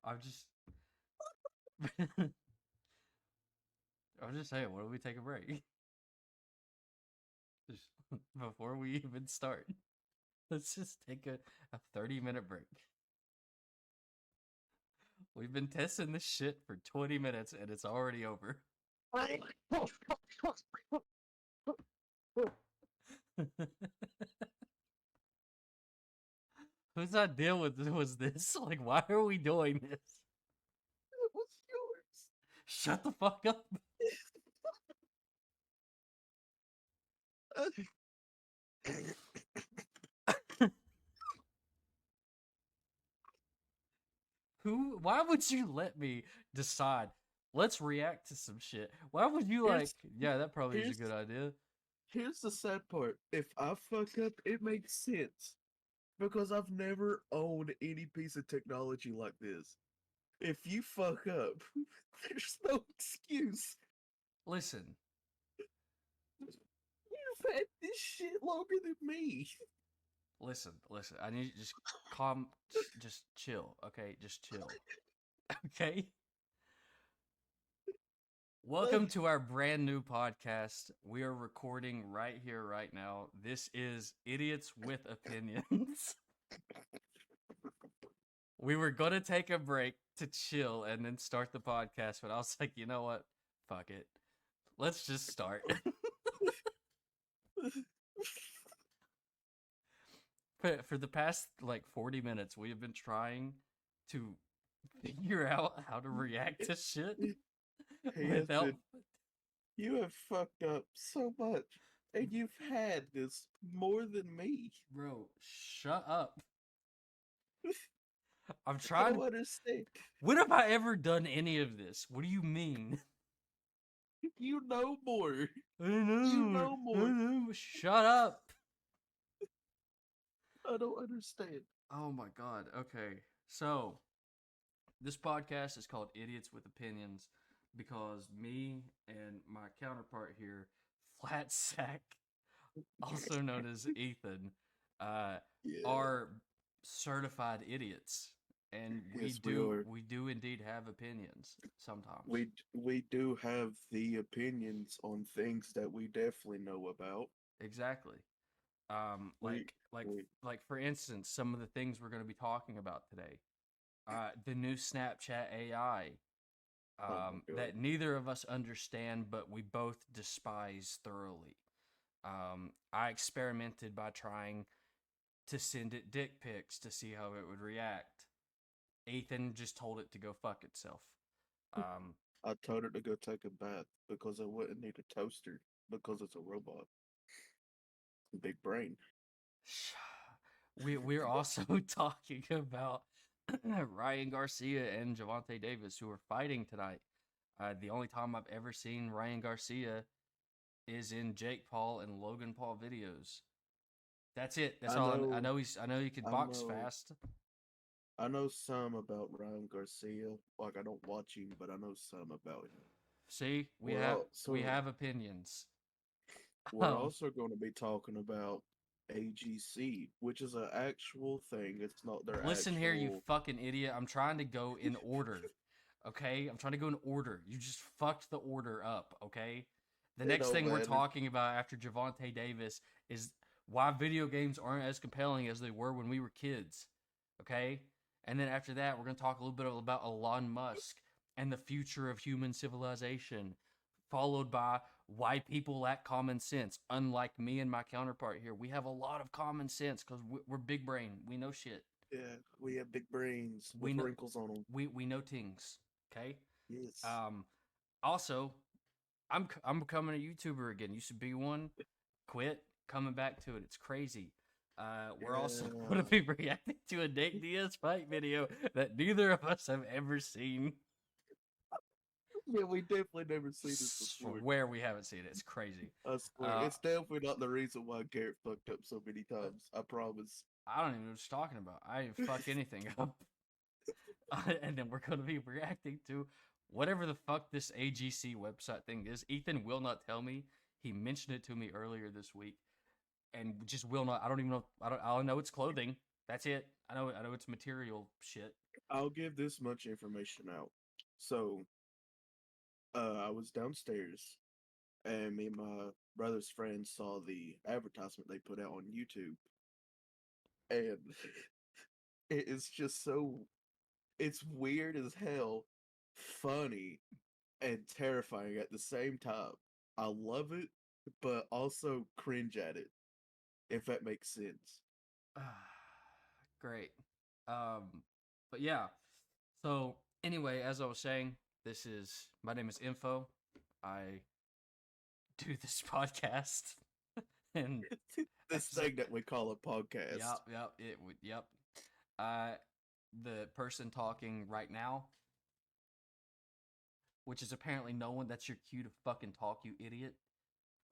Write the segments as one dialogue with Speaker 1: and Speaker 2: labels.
Speaker 1: I'm just, I'm just saying. Why don't we take a break just before we even start? Let's just take a 30-minute break. We've been testing this shit for 20 minutes and it's already over. Whose idea was this? Like, why are we doing this?
Speaker 2: It was yours.
Speaker 1: Shut the fuck up. Why would you let me decide? Let's react to some shit. Why would you
Speaker 2: Here's
Speaker 1: yeah, that probably is a
Speaker 2: here's
Speaker 1: good idea.
Speaker 2: here's the sad part. If I fuck up, it makes sense because I've never owned any piece of technology like this. If you fuck up, there's no excuse.
Speaker 1: Listen,
Speaker 2: You've had this shit longer than me.
Speaker 1: listen. I need you to just calm, just chill, okay? Just chill, okay? Welcome to our brand new podcast. We are recording right here, right now. This is Idiots with Opinions. We were going to take a break to chill and then start the podcast, but I was like, you know what? Fuck it. Let's just start. For the past like 40 minutes, we have been trying to figure out how to react to shit without.
Speaker 2: Hanson, you have fucked up so much, and you've had this more than me.
Speaker 1: Bro, shut up. I'm
Speaker 2: I
Speaker 1: trying.
Speaker 2: don't understand.
Speaker 1: When have I ever done any of this? What do you mean?
Speaker 2: You know more.
Speaker 1: I
Speaker 2: You
Speaker 1: know.
Speaker 2: know
Speaker 1: I
Speaker 2: more.
Speaker 1: know. Shut up.
Speaker 2: I don't understand.
Speaker 1: Oh my god. Okay. So, this podcast is called Idiots with Opinions because me and my counterpart here, Flat Sack, also known as Ethan, uh,
Speaker 2: Yeah.
Speaker 1: are certified idiots, and we
Speaker 2: Yes, we
Speaker 1: do
Speaker 2: are.
Speaker 1: we do indeed have opinions sometimes.
Speaker 2: We do have the opinions on things that we definitely know about.
Speaker 1: Exactly. Um,
Speaker 2: We
Speaker 1: like like
Speaker 2: we
Speaker 1: like for instance, some of the things we're going to be talking about today. The new Snapchat AI,
Speaker 2: oh my god.
Speaker 1: that neither of us understand, but we both despise thoroughly. I experimented by trying to send it dick pics to see how it would react. Ethan just told it to go fuck itself. Um,
Speaker 2: I told her to go take a bath because I wouldn't need a toaster because it's a robot. Big brain.
Speaker 1: we're also talking about Ryan Garcia and Gervonta Davis, who are fighting tonight. The only time I've ever seen Ryan Garcia is in Jake Paul and Logan Paul videos. That's it. That's
Speaker 2: I
Speaker 1: all. I
Speaker 2: know
Speaker 1: know he's. I know he can
Speaker 2: I
Speaker 1: box
Speaker 2: know
Speaker 1: fast.
Speaker 2: I know some about Ryan Garcia. Like I don't watch him, but I know some about him.
Speaker 1: See,
Speaker 2: We're
Speaker 1: we
Speaker 2: also
Speaker 1: have opinions.
Speaker 2: we're
Speaker 1: Um,
Speaker 2: also going to be talking about AGC, which is an actual thing. It's not their
Speaker 1: listen here, you
Speaker 2: actual.
Speaker 1: fucking idiot. I'm trying to go in order. Okay, I'm trying to go in order. You just fucked the order up. Okay. The
Speaker 2: It
Speaker 1: next
Speaker 2: don't
Speaker 1: thing we're
Speaker 2: matter.
Speaker 1: talking about after Gervonta Davis is why video games aren't as compelling as they were when we were kids. Okay. And then after that, we're going to talk a little bit about Elon Musk and the future of human civilization, followed by why people lack common sense. Unlike me and my counterpart here, we have a lot of common sense because we're big brain. We know shit.
Speaker 2: Yeah, we have big brains
Speaker 1: We
Speaker 2: with
Speaker 1: know
Speaker 2: wrinkles on them.
Speaker 1: we know things. Okay.
Speaker 2: Yes.
Speaker 1: Um. Also, I'm becoming a YouTuber again. Used to be one, quit, coming back to it. It's crazy. We're also going to
Speaker 2: Yeah.
Speaker 1: be reacting to a Nate Diaz fight video that neither of us have ever seen.
Speaker 2: Yeah, we definitely never seen this before.
Speaker 1: Swear we haven't seen it. It's crazy.
Speaker 2: I swear.
Speaker 1: Uh,
Speaker 2: It's definitely not the reason why Garrett fucked up so many times. I promise.
Speaker 1: I don't even know what you're talking about. I didn't fuck anything up. And then we're going to be reacting to whatever the fuck this AGC website thing is. Ethan will not tell me. He mentioned it to me earlier this week, and just will not. I don't even know. I know it's clothing. That's it. I know it's material shit.
Speaker 2: I'll give this much information out. So, I was downstairs, and me and my brother's friend saw the advertisement they put out on YouTube, and it is just so it's weird as hell, funny, and terrifying at the same time. I love it, but also cringe at it, if that makes sense.
Speaker 1: Great. But yeah. So anyway, as I was saying, this is my name is Info. I do this podcast, and
Speaker 2: This thing that we call a podcast.
Speaker 1: yep. Uh, the person talking right now, which is apparently no one. That's your cue to fucking talk, you idiot.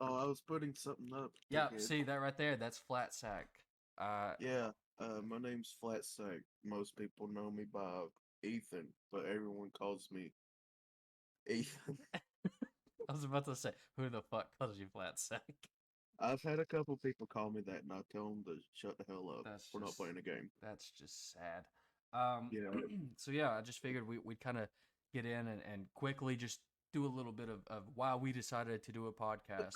Speaker 2: Oh, I was putting something up,
Speaker 1: Yeah,
Speaker 2: dickhead.
Speaker 1: see that right there? That's Flat Sack. Uh,
Speaker 2: Yeah, my name's Flatsack. Most people know me by Ethan, but everyone calls me Ethan.
Speaker 1: I was about to say, who the fuck calls you Flat Sack?
Speaker 2: I've had a couple people call me that, and I tell them to shut the hell up.
Speaker 1: That's
Speaker 2: We're not
Speaker 1: just
Speaker 2: playing a game.
Speaker 1: that's just sad. Um,
Speaker 2: Yeah.
Speaker 1: so yeah, I just figured we'd kind of get in and quickly just do a little bit of why we decided to do a podcast.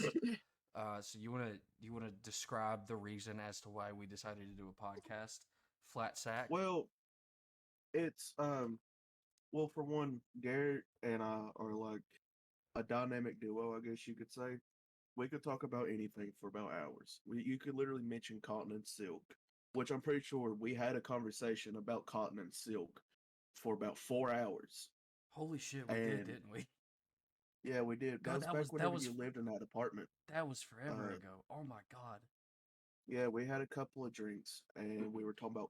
Speaker 1: So you wanna describe the reason as to why we decided to do a podcast? Flat Sack.
Speaker 2: Well, it's well, for one, Garrett and I are like a dynamic duo, I guess you could say. We could talk about anything for about hours. You could literally mention cotton and silk, which I'm pretty sure we had a conversation about cotton and silk for about 4 hours.
Speaker 1: Holy shit, we did,
Speaker 2: And
Speaker 1: didn't we?
Speaker 2: yeah, we did. That
Speaker 1: God,
Speaker 2: was
Speaker 1: that was
Speaker 2: back
Speaker 1: that
Speaker 2: whenever
Speaker 1: was
Speaker 2: you lived in that apartment.
Speaker 1: that was forever
Speaker 2: Uh,
Speaker 1: ago. Oh my god.
Speaker 2: yeah, we had a couple of drinks and we were talking about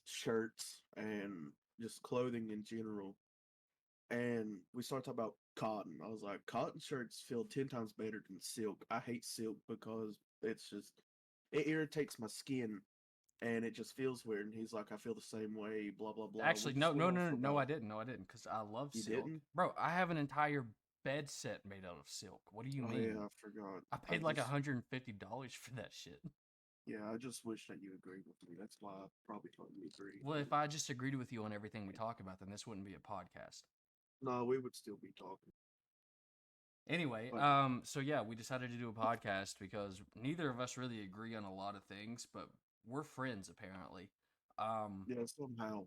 Speaker 2: shirts and just clothing in general. And we started talking about cotton. I was like, cotton shirts feel 10 times better than silk. I hate silk because it's just, it irritates my skin and it just feels weird. And he's like, I feel the same way, blah, blah, blah. We
Speaker 1: Actually, no,
Speaker 2: just went
Speaker 1: no,
Speaker 2: on
Speaker 1: no,
Speaker 2: for
Speaker 1: no,
Speaker 2: about,
Speaker 1: I didn't. No, I didn't, because I love
Speaker 2: you
Speaker 1: silk,
Speaker 2: didn't?
Speaker 1: bro. I have an entire bed set made out of silk. What do you
Speaker 2: Oh, yeah,
Speaker 1: mean?
Speaker 2: I forgot.
Speaker 1: I
Speaker 2: I
Speaker 1: paid like
Speaker 2: just,
Speaker 1: $150 for that shit.
Speaker 2: yeah, I just wish that you agreed with me. That's why I probably totally agree.
Speaker 1: Well, if I just agreed with you on everything we talk about, then this wouldn't be a podcast.
Speaker 2: No, we would still be talking.
Speaker 1: Anyway,
Speaker 2: But
Speaker 1: so yeah, we decided to do a podcast because neither of us really agree on a lot of things, but we're friends apparently. Um,
Speaker 2: yeah, somehow.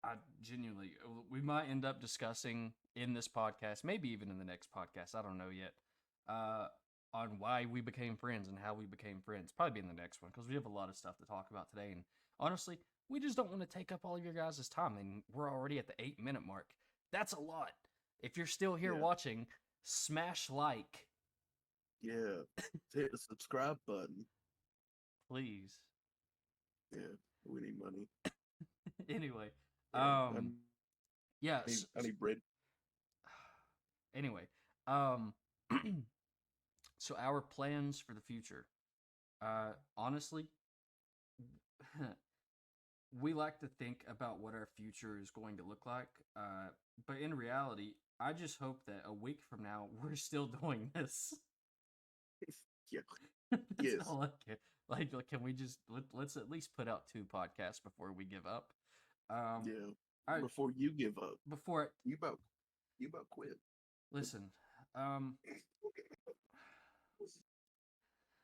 Speaker 1: I genuinely, we might end up discussing in this podcast, maybe even in the next podcast. I don't know yet. Uh, on why we became friends and how we became friends. Probably be in the next one because we have a lot of stuff to talk about today. And honestly, we just don't want to take up all of your guys' time. And we're already at the 8 minute mark. That's a lot. If you're still here
Speaker 2: Yeah,
Speaker 1: watching, smash like,
Speaker 2: yeah. Hit the subscribe button.
Speaker 1: please.
Speaker 2: Yeah, we need money.
Speaker 1: Anyway,
Speaker 2: Yeah,
Speaker 1: yeah.
Speaker 2: I need bread.
Speaker 1: Anyway, um, so our plans for the future. Honestly, we like to think about what our future is going to look like. But in reality, I just hope that a week from now we're still doing this.
Speaker 2: Yeah.
Speaker 1: That's
Speaker 2: Yes.
Speaker 1: all I care. Like, can we just let's at least put out 2 podcasts before we give up? Um,
Speaker 2: Yeah.
Speaker 1: I
Speaker 2: Before you give up.
Speaker 1: before
Speaker 2: You about quit.
Speaker 1: listen. Um,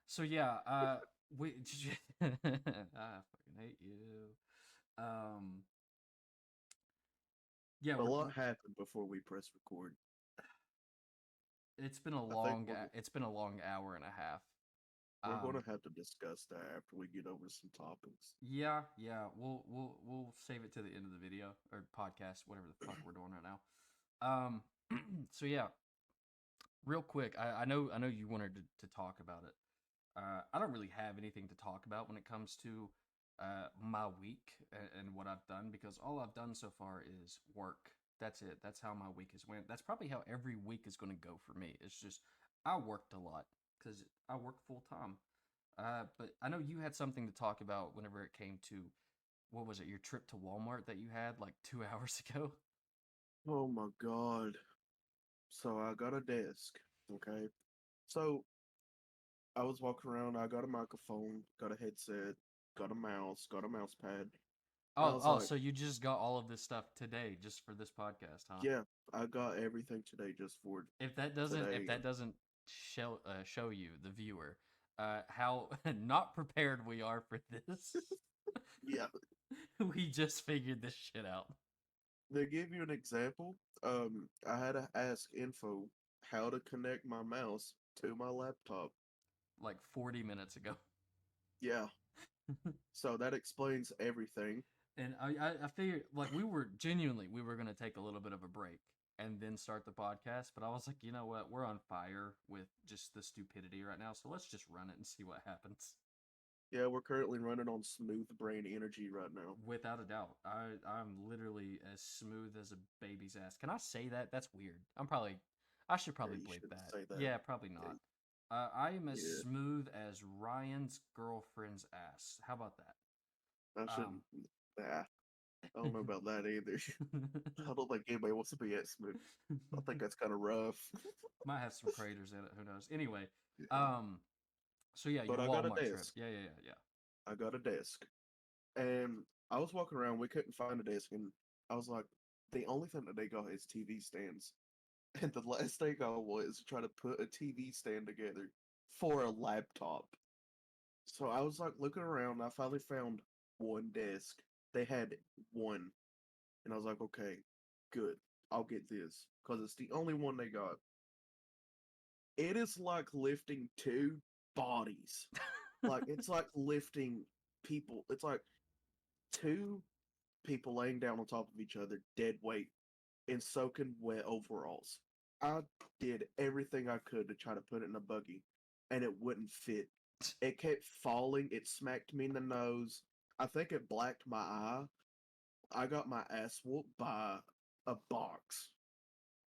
Speaker 1: so yeah. We I fucking hate you. Um, yeah,
Speaker 2: A lot happened before we press record.
Speaker 1: it's been a
Speaker 2: I think
Speaker 1: long it's been a long hour and a half.
Speaker 2: we're
Speaker 1: Um,
Speaker 2: gonna have to discuss that after we get over some topics.
Speaker 1: yeah, we'll save it to the end of the video or podcast, whatever the fuck we're doing right now. So yeah, real quick, I know you wanted to talk about it. I don't really have anything to talk about when it comes to my week and what I've done because all I've done so far is work. That's it. That's how my week has went. That's probably how every week is going to go for me. It's just I worked a lot because I work full time. But I know you had something to talk about whenever it came to what was it, your trip to Walmart that you had like 2 hours ago?
Speaker 2: Oh my god. So I got a desk, okay? So I was walking around, I got a microphone, got a headset, got a mouse pad. I
Speaker 1: Oh,
Speaker 2: was
Speaker 1: oh,
Speaker 2: like,
Speaker 1: so you just got all of this stuff today just for this podcast, huh?
Speaker 2: yeah, I got everything today just for
Speaker 1: If
Speaker 2: today.
Speaker 1: that doesn't show you the viewer how not prepared we are for this.
Speaker 2: Yeah,
Speaker 1: We just figured this shit out
Speaker 2: they give you an example. I had to ask info how to connect my mouse to my laptop.
Speaker 1: like 40 minutes ago.
Speaker 2: Yeah, so that explains everything.
Speaker 1: And I figured like we were gonna take a little bit of a break and then start the podcast, but I was like, you know what, we're on fire with just the stupidity right now, so let's just run it and see what happens.
Speaker 2: Yeah, we're currently running on smooth brain energy right now.
Speaker 1: Without a doubt, I'm literally as smooth as a baby's ass. Can I say that? That's weird. I should
Speaker 2: Yeah,
Speaker 1: probably
Speaker 2: you
Speaker 1: bleep
Speaker 2: shouldn't
Speaker 1: that.
Speaker 2: say that.
Speaker 1: Yeah, probably
Speaker 2: Yeah,
Speaker 1: not. I am as
Speaker 2: yeah,
Speaker 1: smooth as Ryan's girlfriend's ass. How about
Speaker 2: I
Speaker 1: that?
Speaker 2: shouldn't. Nah, I don't know about that either. I don't think anybody wants to be that smooth. I think that's kind of rough.
Speaker 1: Might have some craters in it. Who knows? Anyway,
Speaker 2: Yeah.
Speaker 1: um, so yeah,
Speaker 2: But
Speaker 1: your
Speaker 2: I got a
Speaker 1: Walmart trip.
Speaker 2: desk.
Speaker 1: Yeah.
Speaker 2: I got a desk. And I was walking around, we couldn't find a desk, and I was like, the only thing that they got is TV stands. And the last thing I was to try to put a TV stand together for a laptop. So I was like looking around, and I finally found one desk. They had one. And I was like, okay, good. I'll get this. Because it's the only one they got. It is like lifting two bodies. Like, it's like lifting people. It's like two people laying down on top of each other, dead weight, in soaking wet overalls. I did everything I could to try to put it in a buggy, and it wouldn't fit. It kept falling. It smacked me in the nose. I think it blacked my eye. I got my ass whooped by a box,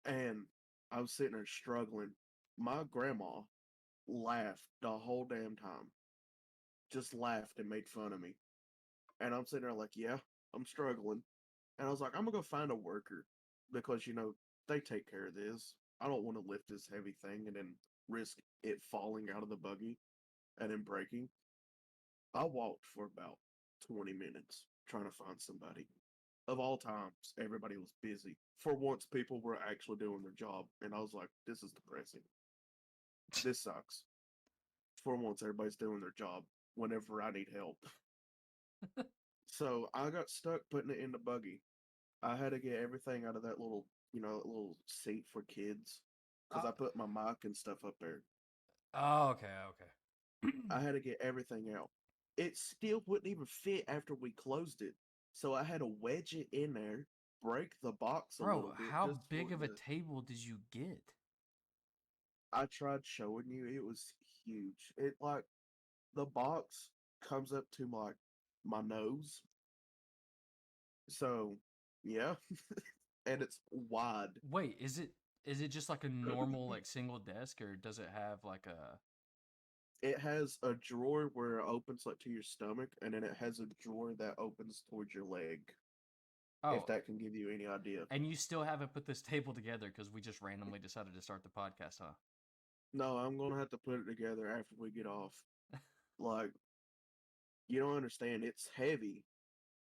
Speaker 2: and I was sitting there struggling. My grandma laughed the whole damn time, just laughed and made fun of me. And I'm sitting there like, yeah, I'm struggling. And I was like, I'm gonna go find a worker because they take care of this. I don't want to lift this heavy thing and then risk it falling out of the buggy and then breaking. I walked for about 20 minutes trying to find somebody. Of all times, everybody was busy. For once, people were actually doing their job, and I was like, this is depressing. This sucks. For once, everybody's doing their job whenever I need help. So I got stuck putting it in the buggy. I had to get everything out of that little seat for kids because
Speaker 1: Uh,
Speaker 2: I put my mic and stuff up there.
Speaker 1: oh, okay.
Speaker 2: I had to get everything out. It still wouldn't even fit after we closed it. So I had to wedge it in there, break the box a
Speaker 1: Bro,
Speaker 2: little bit
Speaker 1: how
Speaker 2: just for
Speaker 1: big
Speaker 2: it
Speaker 1: of a
Speaker 2: to.
Speaker 1: table did you get?
Speaker 2: I tried showing you, it was huge. It like the box comes up to my nose. So yeah, and it's wide.
Speaker 1: Wait, is it just like a normal like single desk, or does it have like a?
Speaker 2: It has a drawer where it opens like to your stomach, and then it has a drawer that opens towards your leg. If
Speaker 1: Oh,
Speaker 2: that can give you any idea.
Speaker 1: and you still haven't put this table together because we just randomly decided to start the podcast, huh?
Speaker 2: No, I'm gonna have to put it together after we get off. Like, you don't understand. It's heavy.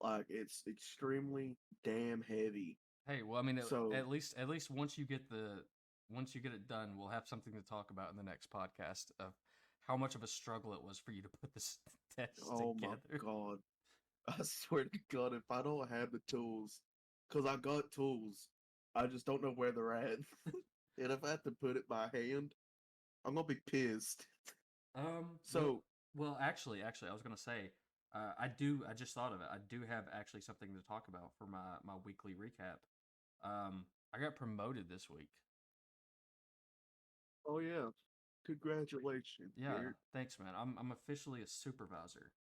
Speaker 2: Like, it's extremely damn heavy.
Speaker 1: Hey, well, I mean,
Speaker 2: So,
Speaker 1: at least once you get it done, we'll have something to talk about in the next podcast of how much of a struggle it was for you to put this test
Speaker 2: oh my
Speaker 1: together.
Speaker 2: god. I swear to God, if I don't have the tools, because I got tools, I just don't know where they're at. And if I have to put it by hand, I'm gonna be pissed.
Speaker 1: Well,
Speaker 2: So,
Speaker 1: actually, I was gonna say, I just thought of it. I do have actually something to talk about for my weekly recap. I got promoted this week.
Speaker 2: oh yeah, congratulations,
Speaker 1: Yeah,
Speaker 2: Garrett.
Speaker 1: thanks, man. I'm officially a supervisor.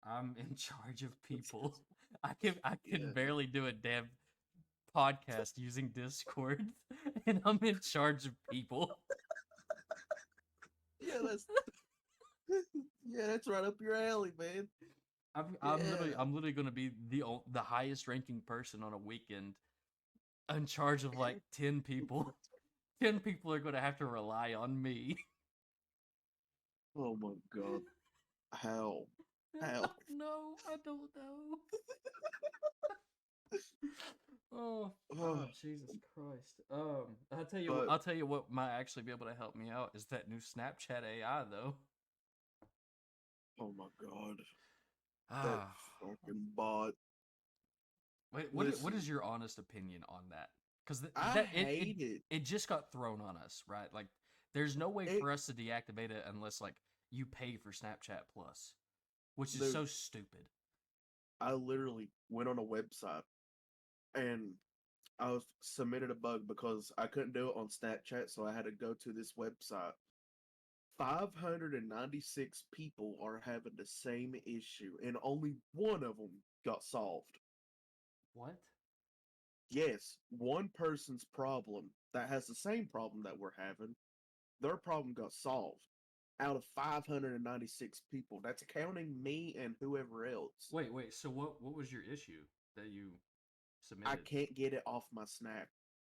Speaker 1: I'm in charge of people. I can
Speaker 2: Yeah,
Speaker 1: barely do a damn podcast using Discord, and I'm in charge of people.
Speaker 2: yeah, that's yeah, that's right up your alley, man. Yeah.
Speaker 1: I'm literally gonna be the highest ranking person on a weekend in charge of like 10 people. 10 people are gonna have to rely on me.
Speaker 2: Oh my God, how? How?
Speaker 1: No, I don't know. Oh,
Speaker 2: Oh,
Speaker 1: Jesus Christ.
Speaker 2: but
Speaker 1: I'll tell you what might actually be able to help me out is that new Snapchat AI though.
Speaker 2: oh my god, that
Speaker 1: Ah,
Speaker 2: fucking bot.
Speaker 1: what is
Speaker 2: Listen,
Speaker 1: your honest opinion on that? Because
Speaker 2: I
Speaker 1: that
Speaker 2: hate it.
Speaker 1: it just got thrown on us, right? Like, there's no way
Speaker 2: It,
Speaker 1: for us to deactivate it unless like you pay for Snapchat Plus, which is
Speaker 2: dude,
Speaker 1: so stupid.
Speaker 2: I literally went on a website and I was submitted a bug because I couldn't do it on Snapchat, so I had to go to this website. 596 people are having the same issue, and only one of them got solved.
Speaker 1: What?
Speaker 2: Yes, one person's problem that has the same problem that we're having, their problem got solved. Out of 596 people, that's counting me and whoever else.
Speaker 1: Wait. So what was your issue that you
Speaker 2: I
Speaker 1: submitted?
Speaker 2: can't get it off my Snap.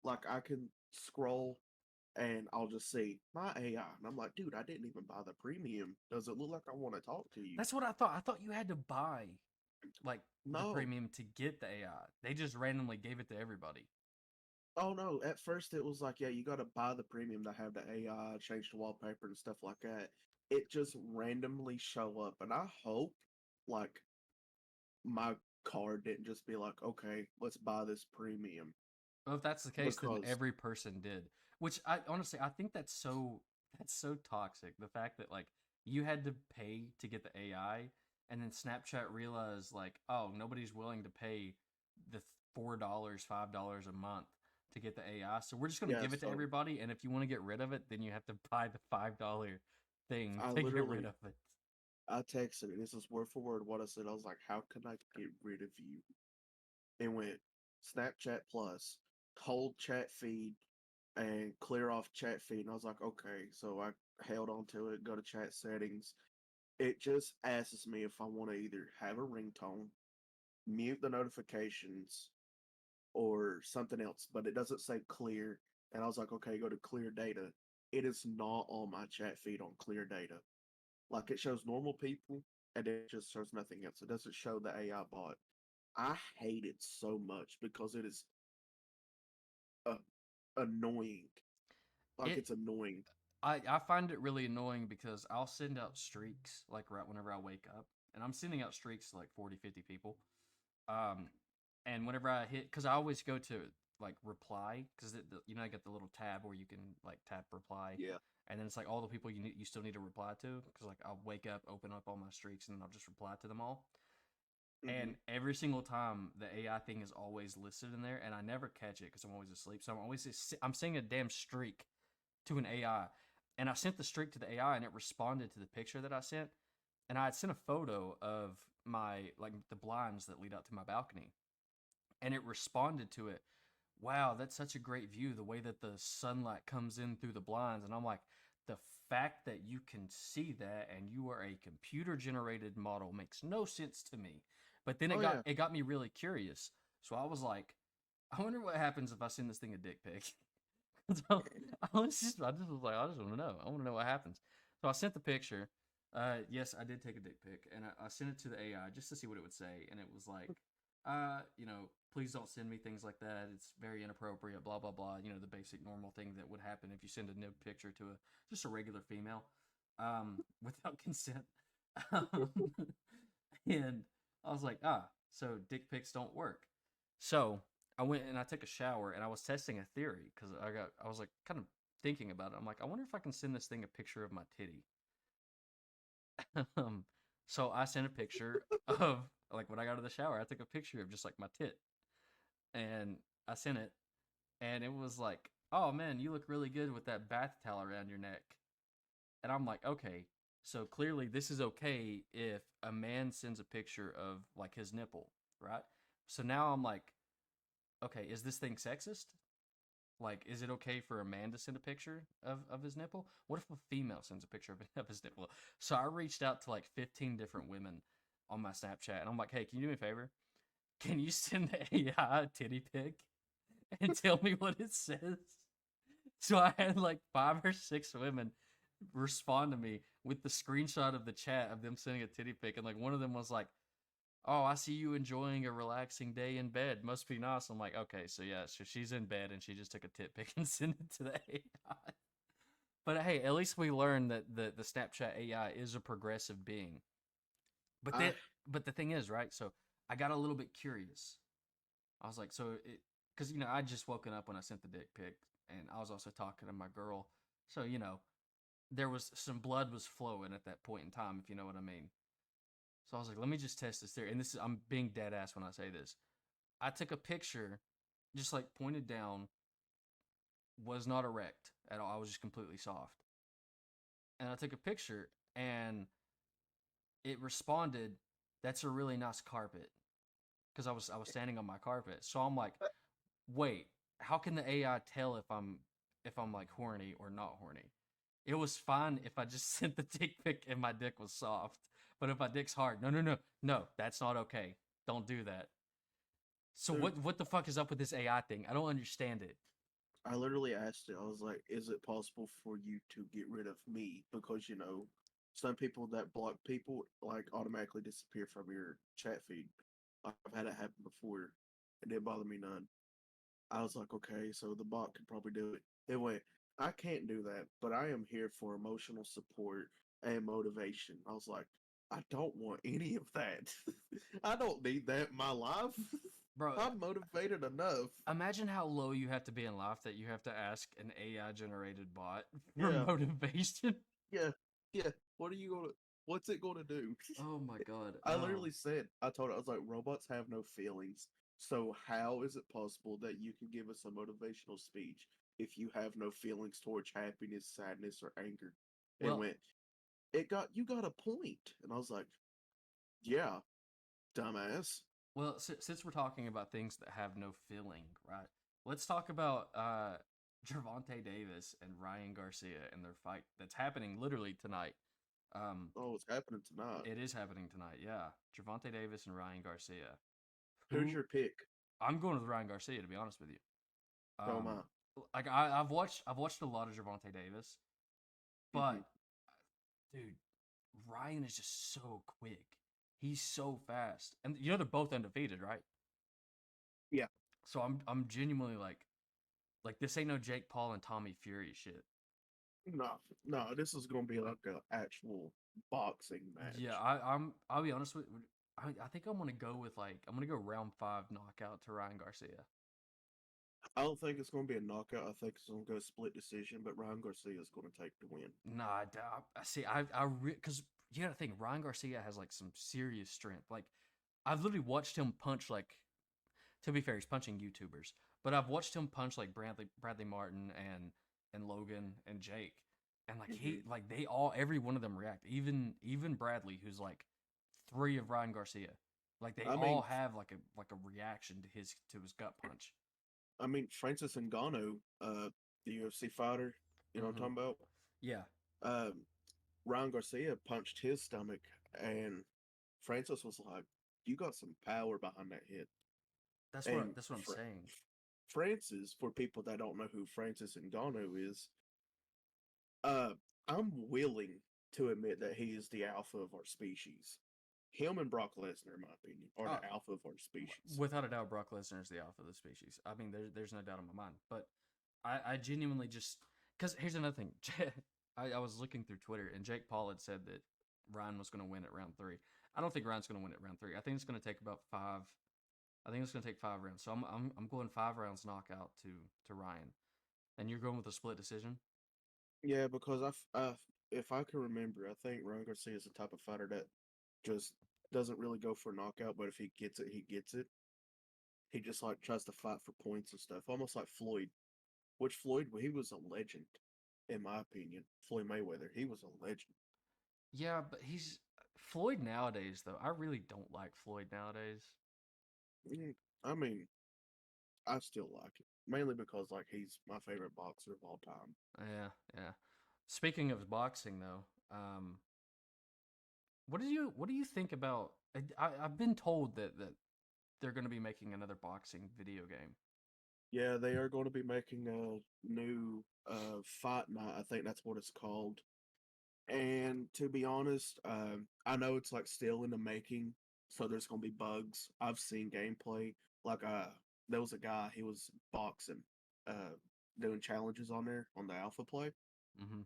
Speaker 2: Like I can scroll and I'll just see my AI, and I'm like, dude, I didn't even buy the premium. Does it look like I want to talk to you?
Speaker 1: That's what I thought. I thought you had to buy like the
Speaker 2: No.
Speaker 1: premium to get the AI. They just randomly gave it to everybody.
Speaker 2: Oh no. At first it was like, yeah, you got to buy the premium to have the AI, change the wallpaper and stuff like that. It just randomly show up, and I hope like my card didn't just be like, okay, let's buy this premium
Speaker 1: Well, if that's the case, then
Speaker 2: because
Speaker 1: every person did. Which I honestly I think that's so toxic. The fact that like you had to pay to get the AI, and then Snapchat realized like, oh, nobody's willing to pay the $4, $5 a month to get the AI, so we're just gonna
Speaker 2: yeah.
Speaker 1: give it to
Speaker 2: So
Speaker 1: everybody. And if you want to get rid of it, then you have to buy the $5 thing
Speaker 2: I
Speaker 1: to get rid
Speaker 2: literally
Speaker 1: of it.
Speaker 2: I texted it. This is word for word what I said. I was like, how can I get rid of you? It went Snapchat Plus, hold chat feed, and clear off chat feed. And I was like, okay. So I held on to it, go to chat settings. It just asks me if I want to either have a ringtone, mute the notifications, or something else, but it doesn't say clear. And I was like, okay, go to clear data. It is not on my chat feed on clear data. Like it shows normal people and it just shows nothing else. It doesn't show the AI bot. I hate it so much because it is uh, annoying. Like
Speaker 1: It
Speaker 2: it's annoying.
Speaker 1: I find it really annoying because I'll send out streaks like right whenever I wake up, and I'm sending out streaks to like 40, 50 people. Um, and whenever I hit, because I always go to like reply, because you know I get the little tab where you can like tap reply,
Speaker 2: Yeah.
Speaker 1: and then it's like all the people you still need to reply to, because like I'll wake up, open up all my streaks, and then I'll just reply to them all.
Speaker 2: Hmm.
Speaker 1: And every single time the AI thing is always listed in there, and I never catch it because I'm always asleep. So I'm seeing a damn streak to an AI, and I sent the streak to the AI, and it responded to the picture that I sent, and I had sent a photo of my like the blinds that lead out to my balcony, and it responded to it. Wow, that's such a great view. The way that the sunlight comes in through the blinds, and I'm like, the fact that you can see that and you are a computer generated model makes no sense to me. But then
Speaker 2: Oh yeah.
Speaker 1: it got me really curious. So I was like, I wonder what happens if I send this thing a dick pic. So I just was like, I just want to know. I want to know what happens. So I sent the picture. Yes, I did take a dick pic, and I sent it to the AI just to see what it would say, and it was like, please don't send me things like that. It's very inappropriate. Blah blah blah. You know, the basic normal thing that would happen if you send a nude picture to a just a regular female, without consent. Um, and I was like, so dick pics don't work. So I went and I took a shower and I was testing a theory because I was like kind of thinking about it. I'm like, I wonder if I can send this thing a picture of my titty. um, so I sent a picture of like when I got out of the shower, I took a picture of just like my tit and I sent it and it was like, oh man, you look really good with that bath towel around your neck. And I'm like, okay, so clearly this is okay if a man sends a picture of like his nipple, right? So now I'm like, okay, is this thing sexist? Like, is it okay for a man to send a picture of his nipple? What if a female sends a picture of his nipple? So I reached out to like 15 different women on my Snapchat, and I'm like, hey, can you do me a favor? Can you send the AI a titty pic and tell me what it says? So I had like 5 or 6 women respond to me with the screenshot of the chat of them sending a titty pic, and like one of them was like, "Oh, I see you enjoying a relaxing day in bed. Must be nice." I'm like, "Okay, so yeah, so she's in bed and she just took a tit pic and sent it to the AI." But hey, at least we learned that the Snapchat AI is a progressive being. But
Speaker 2: I
Speaker 1: then, but the thing is, right? So I got a little bit curious. I was like, so it, because I just woken up when I sent the dick pic, and I was also talking to my girl. So there was some blood was flowing at that point in time, if you know what I mean. So I was like, let me just test this theory. And this is I'm being dead ass when I say this. I took a picture, just like pointed down, was not erect at all. I was just completely soft. And I took a picture, and it responded, "That's a really nice carpet," because I was standing on my carpet. So I'm like, wait, how can the AI tell if I'm like horny or not horny? It was fine if I just sent the dick pic and my dick was soft. But if my dick's hard, no, no, no, no, that's not okay. Don't do that. So
Speaker 2: dude,
Speaker 1: what the fuck is up with this AI thing? I don't understand it.
Speaker 2: I literally asked it. I was like, "Is it possible for you to get rid of me?" Because some people that block people like automatically disappear from your chat feed. I've had it happen before. It didn't bother me none. I was like, okay, so the bot could probably do it. It went, I can't do that, but I am here for emotional support and motivation. I was like, I don't want any of that. I don't need that in my life.
Speaker 1: Bro,
Speaker 2: I'm motivated enough.
Speaker 1: imagine how low you have to be in life that you have to ask an AI generated bot for
Speaker 2: Yeah,
Speaker 1: motivation.
Speaker 2: yeah, yeah. What are you gonna? What's it gonna do?
Speaker 1: Oh my god.
Speaker 2: I literally said, I told it, I was like, robots have no feelings. So how is it possible that you can give us a motivational speech if you have no feelings towards happiness, sadness, or anger? It
Speaker 1: Well,
Speaker 2: went, you got a point. And I was like, yeah, dumbass.
Speaker 1: Well, since we're talking about things that have no feeling, right? Let's talk about Gervonta Davis and Ryan Garcia and their fight that's happening literally tonight. Um,
Speaker 2: Oh, it's happening tonight.
Speaker 1: it is happening tonight. Yeah, Gervonta Davis and Ryan Garcia.
Speaker 2: Who's
Speaker 1: Who
Speaker 2: your pick?
Speaker 1: I'm going with Ryan Garcia to be honest with you.
Speaker 2: So am I.
Speaker 1: Like I've watched a lot of Gervonta Davis, but
Speaker 2: Hmm.
Speaker 1: dude, Ryan is just so quick. He's so fast, and they're both undefeated, right?
Speaker 2: Yeah.
Speaker 1: So I'm genuinely like this ain't no Jake Paul and Tommy Fury shit.
Speaker 2: No, no, this is gonna be like an actual boxing
Speaker 1: Yeah,
Speaker 2: match.
Speaker 1: I'll be honest with I think I'm gonna go with I'm gonna go round 5 knockout to Ryan Garcia.
Speaker 2: I don't think it's gonna be a knockout. I think it's gonna go split decision, but Ryan Garcia is gonna take the win.
Speaker 1: Nah, I see. Because you gotta think Ryan Garcia has like some serious strength. Like I've literally watched him punch like. To be fair, he's punching YouTubers, but I've watched him punch like Bradley Martin and Logan and Jake, and like
Speaker 2: Hmm.
Speaker 1: they all every one of them react. Even Bradley, who's like 3 of Ryan Garcia, like they
Speaker 2: I
Speaker 1: all
Speaker 2: mean,
Speaker 1: have like a reaction to his gut punch.
Speaker 2: Francis Ngannou, the UFC fighter, you know what
Speaker 1: Mm-hmm.
Speaker 2: I'm talking about?
Speaker 1: Yeah,
Speaker 2: Um, Ryan Garcia punched his stomach, and Francis was like, "You got some power behind that hit." And
Speaker 1: that's what I'm saying.
Speaker 2: Francis, for people that don't know who Francis Ngannou is, uh, I'm willing to admit that he is the alpha of our species. Him and Brock Lesnar, in my opinion, are
Speaker 1: Uh,
Speaker 2: the alpha of our species.
Speaker 1: Without a doubt, Brock Lesnar is the alpha of the species. I mean, there's no doubt in my mind. But I genuinely just because here's another thing. I was looking through Twitter and Jake Paul had said that Ryan was going to win at round 3. I don't think Ryan's going to win at round 3. I think it's going to take about 5. I think it's going to take 5 rounds. So I'm going 5 rounds knockout to Ryan. And you're going with a split decision.
Speaker 2: Yeah, because if I can remember, I think Ryan Garcia is the type of fighter that just doesn't really go for a knockout, but if he gets it, he gets it. He just like tries to fight for points and stuff, almost like Floyd. Which Floyd, he was a legend, in my opinion. Floyd Mayweather, he was a legend.
Speaker 1: Yeah, but he's Floyd nowadays though. I really don't like Floyd nowadays.
Speaker 2: Mm, I mean, I still like it mainly because like he's my favorite boxer of all time.
Speaker 1: Yeah, yeah. Speaking of boxing though, what do you think about? I've been told that they're going to be making another boxing video game.
Speaker 2: Yeah, they are going to be making a new fight night. I think that's what it's called. And to be honest, I know it's like still in the making, so there's gonna be bugs. I've seen gameplay. Like there was a guy, he was boxing, uh, doing challenges on there on the alpha play,
Speaker 1: Mm-hmm.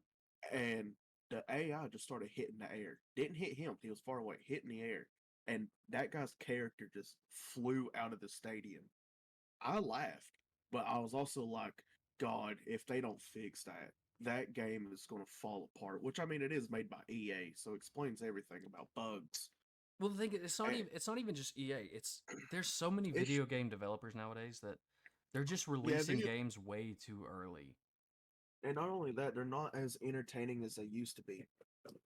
Speaker 2: and the AI just started hitting the air. Didn't hit him; he was far away, hitting the air, and that guy's character just flew out of the stadium. I laughed, but I was also like, God, if they don't fix that, that game is going to fall apart. Which I mean, it is made by EA, so it explains everything about bugs.
Speaker 1: Well, the thing is,
Speaker 2: And
Speaker 1: it's not even just EA. It's there's so many
Speaker 2: it's
Speaker 1: video game developers nowadays that they're just
Speaker 2: yeah,
Speaker 1: releasing
Speaker 2: video,
Speaker 1: games way too early.
Speaker 2: and not only that, they're not as entertaining as they used to be.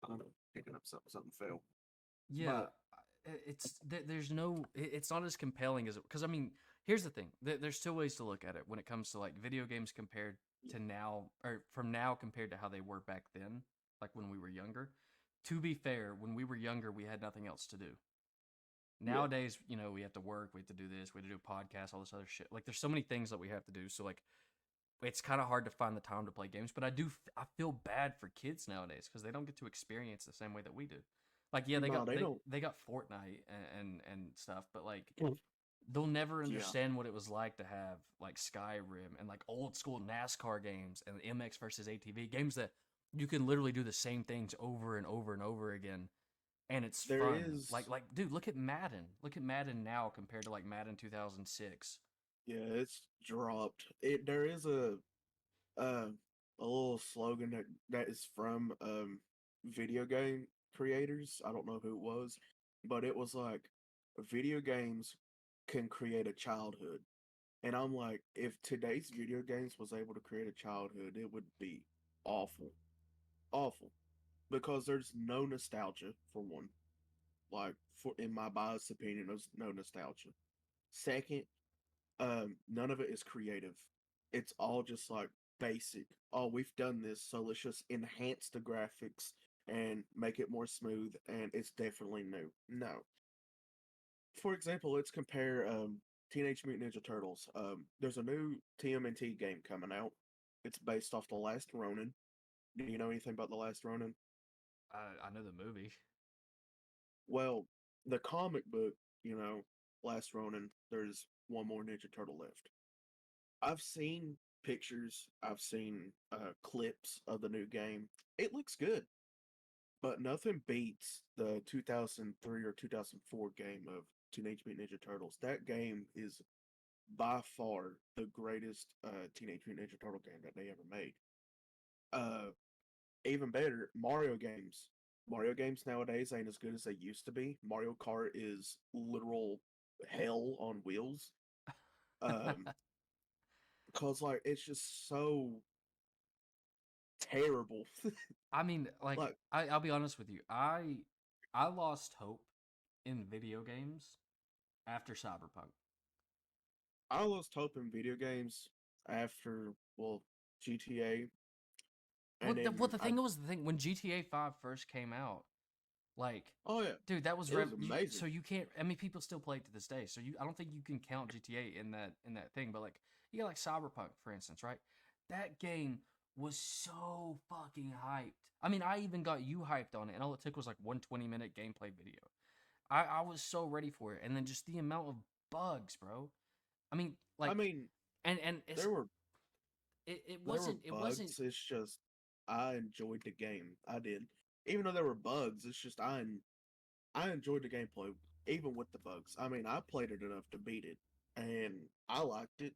Speaker 2: I don't know, picking up something fell,
Speaker 1: Yeah,
Speaker 2: but
Speaker 1: there's no it's not as compelling as it because I mean here's the thing there's two ways to look at it when it comes to like video games compared to now or from now compared to how they were back then like when we were younger. To be fair, when we were younger we had nothing else to do.
Speaker 2: yeah,
Speaker 1: Nowadays, you know, we have to work, we have to do this, we have to do a podcast, all this other shit. Like there's so many things that we have to do. So like it's kind of hard to find the time to play games, but I feel bad for kids nowadays because they don't get to experience the same way that we do. Like yeah,
Speaker 2: no, they don't.
Speaker 1: they got Fortnite and stuff, but like they'll never
Speaker 2: Yeah,
Speaker 1: understand what it was like to have like Skyrim and like old school NASCAR games and MX versus ATV games that you can literally do the same things over and over and over again and it's
Speaker 2: there
Speaker 1: fun.
Speaker 2: is.
Speaker 1: Like dude, look at Madden. Look at Madden now compared to like Madden 2006.
Speaker 2: Yeah, it's dropped. It there is uh, a little slogan that is from video game creators. I don't know who it was, but it was like video games can create a childhood. And I'm like, if today's video games was able to create a childhood, it would be awful. Awful. Because there's no nostalgia for one. Like for in my biased opinion, there's no nostalgia. Second, none of it is creative. It's all just like basic. Oh, we've done this, so let's just enhance the graphics and make it more smooth, and it's definitely new. No. For example, let's compare Teenage Mutant Ninja Turtles. There's a new TMNT game coming out. It's based off The Last Ronin. Do you know anything about The Last Ronin?
Speaker 1: I know the movie.
Speaker 2: Well, the comic book, Last Ronin, there's one more Ninja Turtle left. I've seen pictures, I've seen clips of the new game. It looks good, but nothing beats the 2003 or 2004 game of Teenage Mutant Ninja Turtles. That game is by far the greatest Teenage Mutant Ninja Turtle game that they ever made. Uh, Even better, Mario games. Mario games nowadays ain't as good as they used to be. Mario Kart is literal hell on wheels. Um, because like it's just so terrible.
Speaker 1: I mean, like
Speaker 2: Like
Speaker 1: I'll be honest with you. I lost hope in video games after Cyberpunk.
Speaker 2: I lost hope in video games after GTA, and
Speaker 1: Well,
Speaker 2: then
Speaker 1: the thing was the thing when GTA 5 first came out, like,
Speaker 2: oh yeah,
Speaker 1: dude, that was
Speaker 2: it was amazing.
Speaker 1: so you can't. I mean, people still play it to this day. So I don't think you can count GTA in that thing. But like, you got like Cyberpunk, for instance, right? That game was so fucking hyped. I mean, I even got you hyped on it, and all it took was like 1 20-minute gameplay video. I was so ready for it, and then just the amount of bugs, bro. I mean,
Speaker 2: I
Speaker 1: like,
Speaker 2: mean,
Speaker 1: and it's
Speaker 2: there were there were
Speaker 1: it wasn't.
Speaker 2: bugs. It's just I enjoyed the game. I did, even though there were bugs. It's just I enjoyed the gameplay even with the bugs. I mean, I played it enough to beat it, and I liked it.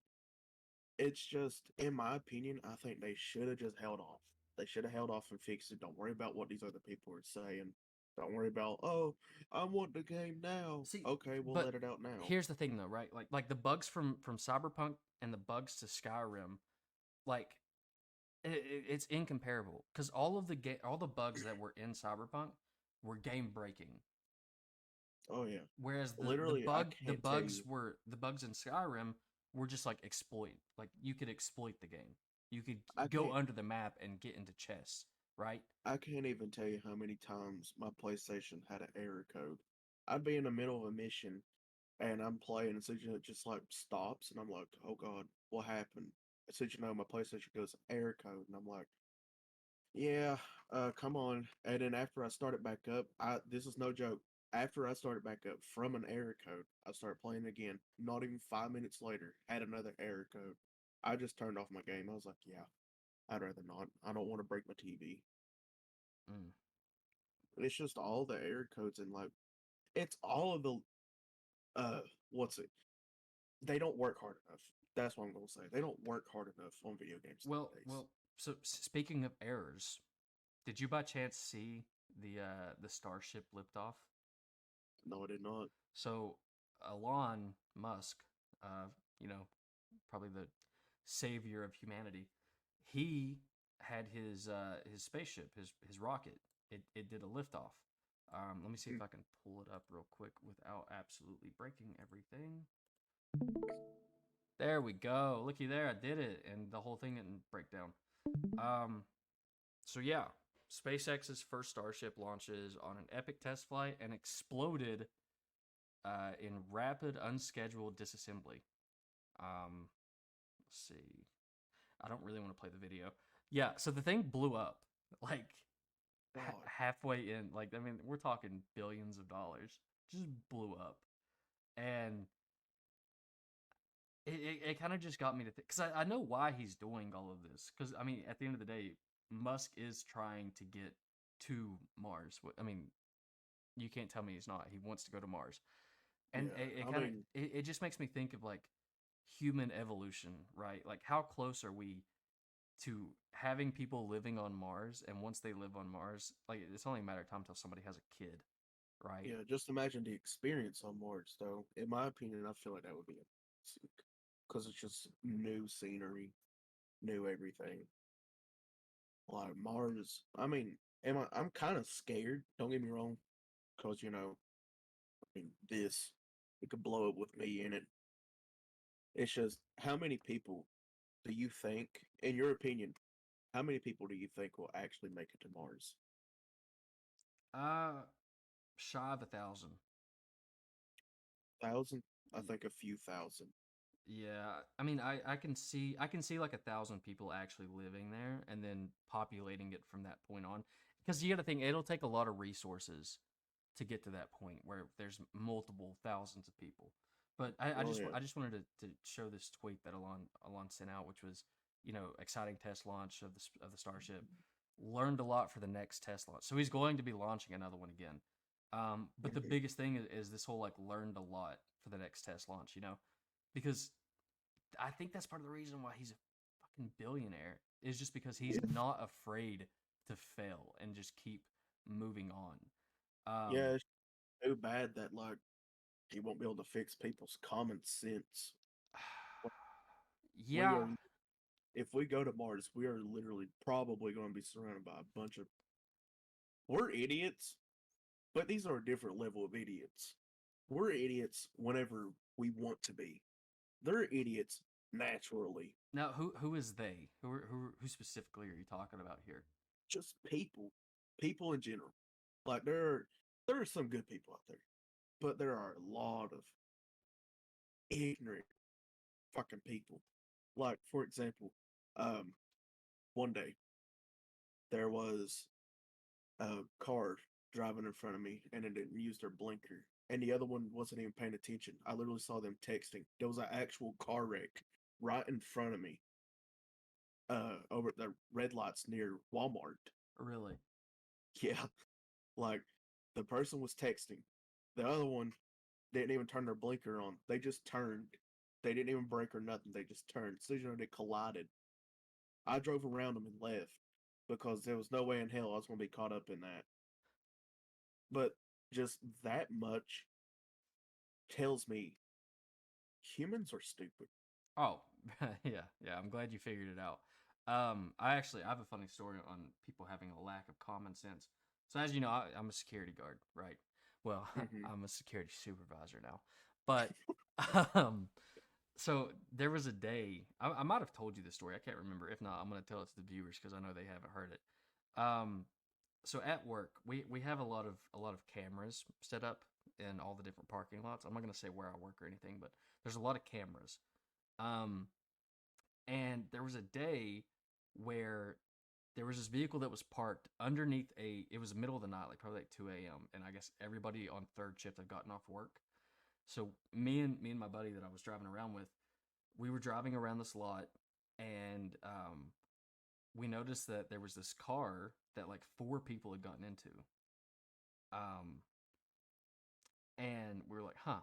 Speaker 2: It's just, in my opinion, I think they should have just held off. They should have held off and fixed it. Don't worry about what these other people are saying. Don't worry about, oh, I want the game now.
Speaker 1: See,
Speaker 2: Okay, we'll
Speaker 1: but
Speaker 2: let it out now.
Speaker 1: here's the thing though, right? Like the bugs from Cyberpunk and the bugs to Skyrim, like it's incomparable because all the bugs that were in Cyberpunk were game breaking,
Speaker 2: Oh yeah.
Speaker 1: whereas
Speaker 2: Literally, I can't tell you.
Speaker 1: the bugs in Skyrim were just like exploit. Like you could exploit the game. You could
Speaker 2: I
Speaker 1: go
Speaker 2: can't.
Speaker 1: under the map and get into chests, right?
Speaker 2: I can't even tell you how many times my PlayStation had an error code. I'd be in the middle of a mission and I'm playing, and so it just like stops, and I'm like, "Oh God, what happened?" So my PlayStation goes error code, and I'm like, Yeah, come on. And then after I started back up, this is no joke. After I started back up from an error code, I started playing again. Not even 5 minutes later, had another error code. I just turned off my game. I was like, yeah, I'd rather not. I don't want to break my TV.
Speaker 1: Mm.
Speaker 2: And it's just all the error codes and like it's all of the uh what's it? They don't work hard enough. That's what I'm gonna say. They don't work hard enough on video games
Speaker 1: Well,
Speaker 2: nowadays.
Speaker 1: well. So speaking of errors, did you by chance see the starship liftoff?
Speaker 2: No, I did not.
Speaker 1: So Elon Musk, uh, you know, probably the savior of humanity, he had his spaceship, his rocket. It did a liftoff. Let me see if I can pull it up real quick without absolutely breaking everything. There we go. Looky there, I did it, and the whole thing didn't break down. Um, so yeah, SpaceX's first Starship launches on an epic test flight and exploded in rapid unscheduled disassembly. Let's see. I don't really want to play the video. Yeah, so the thing blew up like
Speaker 2: God.
Speaker 1: halfway in. Like, I mean, we're talking billions of dollars. Just blew up, and it kind of just got me to think because I know why he's doing all of this. Because I mean, at the end of the day, Musk is trying to get to Mars. I mean, you can't tell me he's not. He wants to go to Mars, and
Speaker 2: Yeah.
Speaker 1: it
Speaker 2: I
Speaker 1: kind of
Speaker 2: mean,
Speaker 1: it just makes me think of like human evolution, right? Like how close are we to having people living on Mars? And once they live on Mars, like it's only a matter of time until somebody has a kid, right?
Speaker 2: yeah, just imagine the experience on Mars, though. In my opinion, I feel like that would be amazing because it's just new scenery, new everything. Like Mars, I mean, I'm kind of scared. Don't get me wrong, because I mean, this it could blow up with me in it. It's just how many people do you think, in your opinion, how many people do you think will actually make it to Mars?
Speaker 1: Uh, shy of 1,000.
Speaker 2: 1,000? I think a few thousand.
Speaker 1: Yeah, I mean, I can see like 1,000 people actually living there and then populating it from that point on. Because you got to think it'll take a lot of resources to get to that point where there's multiple thousands of people. But I
Speaker 2: Oh
Speaker 1: just
Speaker 2: yeah,
Speaker 1: I just wanted to show this tweet that Elon sent out, which was exciting test launch of the Starship. Learned a lot for the next test launch, so he's going to be launching another one again. But the
Speaker 2: mhm,
Speaker 1: biggest thing is this whole like learned a lot for the next test launch, because I think that's part of the reason why he's a fucking billionaire is just because he's
Speaker 2: yeah,
Speaker 1: not afraid to fail and just keep moving on.
Speaker 2: yeah. It's too bad that like he won't be able to fix people's common sense. We
Speaker 1: Yeah.
Speaker 2: are, if we go to Mars, we are literally probably going to be surrounded by a bunch of. We're idiots, but these are a different level of idiots. We're idiots whenever we want to be. They're idiots naturally.
Speaker 1: Now, who is they? Who specifically are you talking about here?
Speaker 2: Just people in general. Like there are some good people out there, but there are a lot of ignorant fucking people. Like for example, um, one day there was a car driving in front of me and it didn't use their blinker, and the other one wasn't even paying attention. I literally saw them texting. There was an actual car wreck right in front of me, over the red lights near Walmart.
Speaker 1: Really?
Speaker 2: Yeah, like the person was texting. The other one didn't even turn their blinker on. They just turned. They didn't even brake or nothing. They just turned. So they collided. I drove around them and left because there was no way in hell I was going to be caught up in that. But just that much tells me humans are stupid.
Speaker 1: Oh, yeah. I'm glad you figured it out. I have a funny story on people having a lack of common sense. So as you know, I'm a security guard, right? Well,
Speaker 2: Hmm.
Speaker 1: I'm a security supervisor now, but um, so there was a day I might have told you this story. I can't remember. If not, I'm gonna tell it to the viewers because I know they haven't heard it. So at work, we have a lot of cameras set up in all the different parking lots. I'm not gonna say where I work or anything, but there's a lot of cameras. Um, and there was a day where there was this vehicle that was parked underneath it was the middle of the night, like probably like 2 a.m. And I guess everybody on third shift had gotten off work. So me and my buddy that I was driving around with, we were driving around this lot, and we noticed that there was this car that like four people had gotten into. Um, and we were like, huh,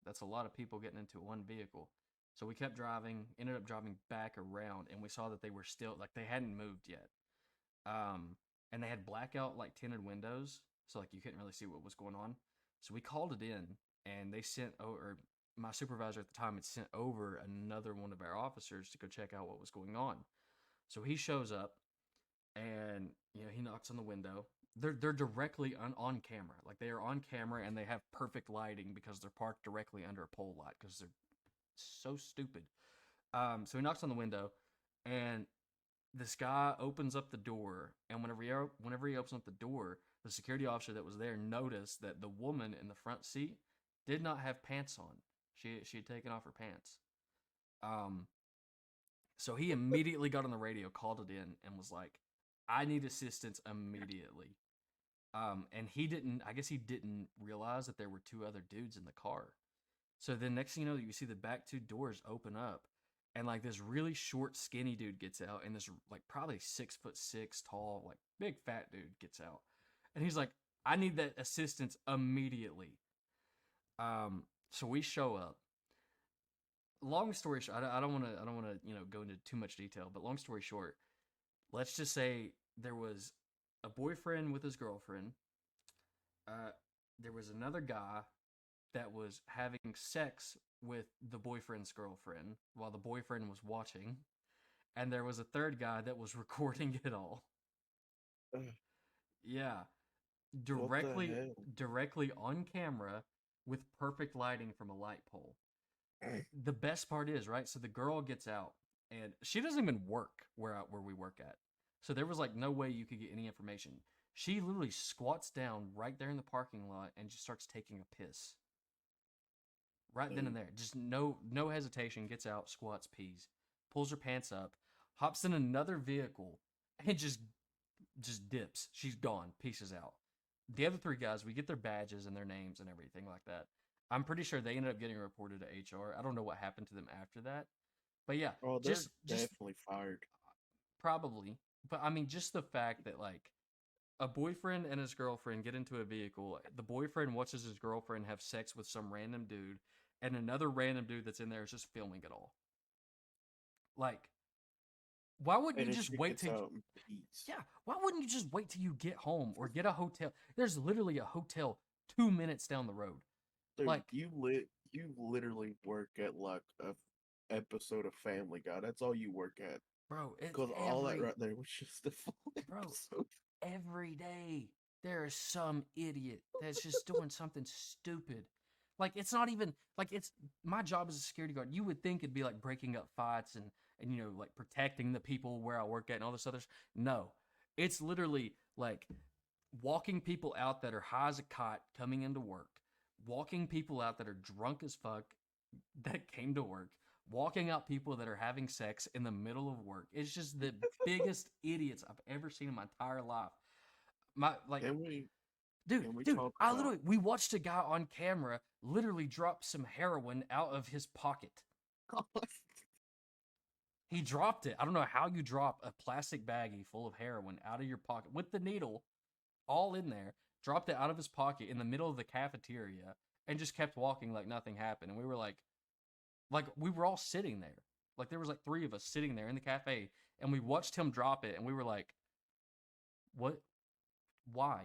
Speaker 1: that's a lot of people getting into one vehicle. So we kept driving, ended up driving back around, and we saw that they were still like they hadn't moved yet. And they had blackout like tinted windows, so like you couldn't really see what was going on. So we called it in, and they sent over. My supervisor at the time had sent over another one of our officers to go check out what was going on. So he shows up, and he knocks on the window. They're directly on camera, like they are on camera, and they have perfect lighting because they're parked directly under a pole light because they're so stupid. So he knocks on the window, and this guy opens up the door, and whenever he opens up the door, the security officer that was there noticed that the woman in the front seat did not have pants on. She had taken off her pants. Um, so he immediately got on the radio, called it in, and was like, "I need assistance immediately." And I guess he didn't realize that there were two other dudes in the car. So then next thing you know, you see the back two doors open up, and like this really short, skinny dude gets out, and this like probably 6'6" tall, like big fat dude gets out, and he's like, "I need that assistance immediately." So we show up. Long story short, I don't want to go into too much detail, but long story short, let's just say there was a boyfriend with his girlfriend. There was another guy that was having sex with the boyfriend's girlfriend while the boyfriend was watching, and there was a third guy that was recording it all.
Speaker 2: Ugh,
Speaker 1: Yeah,
Speaker 2: what the
Speaker 1: directly
Speaker 2: hell?
Speaker 1: directly on camera with perfect lighting from a light pole. The best part is, right? So the girl gets out, and she doesn't even work where we work at. So there was like no way you could get any information. She literally squats down right there in the parking lot and just starts taking a piss. Right then and there. Just no hesitation, gets out, squats, pees, pulls her pants up, hops in another vehicle, and just dips. She's gone, pieces out. The other three guys, we get their badges and their names and everything like that. I'm pretty sure they ended up getting reported to HR. I don't know what happened to them after that. But yeah,
Speaker 2: Oh, they're
Speaker 1: just
Speaker 2: definitely fired.
Speaker 1: probably. But I mean, just the fact that like a boyfriend and his girlfriend get into a vehicle, the boyfriend watches his girlfriend have sex with some random dude, and another random dude that's in there is just filming it all. Like, why wouldn't
Speaker 2: And
Speaker 1: you
Speaker 2: it
Speaker 1: just
Speaker 2: shit
Speaker 1: wait
Speaker 2: gets
Speaker 1: till
Speaker 2: out in peace.
Speaker 1: yeah, why wouldn't you just wait till you get home or get a hotel? There's literally a hotel 2 minutes down the road.
Speaker 2: Dude,
Speaker 1: Like,
Speaker 2: you literally work at like a episode of Family Guy. That's all you work at.
Speaker 1: bro, it's
Speaker 2: Because all that right there was just a full
Speaker 1: bro,
Speaker 2: episode.
Speaker 1: every day there is some idiot that's just doing something stupid. Like, it's not even like it's my job as a security guard. You would think it'd be like breaking up fights and like protecting the people where I work at and all this other. No, it's literally like walking people out that are high as a kite coming into work, walking people out that are drunk as fuck that came to work, walking out people that are having sex in the middle of work. It's just the biggest idiots I've ever seen in my entire life. My like,
Speaker 2: Can we
Speaker 1: dude,
Speaker 2: can we
Speaker 1: dude,
Speaker 2: talk
Speaker 1: I
Speaker 2: about
Speaker 1: literally we watched a guy on camera literally drop some heroin out of his pocket. He dropped it. I don't know how you drop a plastic baggie full of heroin out of your pocket with the needle all in there, dropped it out of his pocket in the middle of the cafeteria, and just kept walking like nothing happened. And we were like we were all sitting there. Like there was like three of us sitting there in the cafe, and we watched him drop it, and we were like, "What? Why?"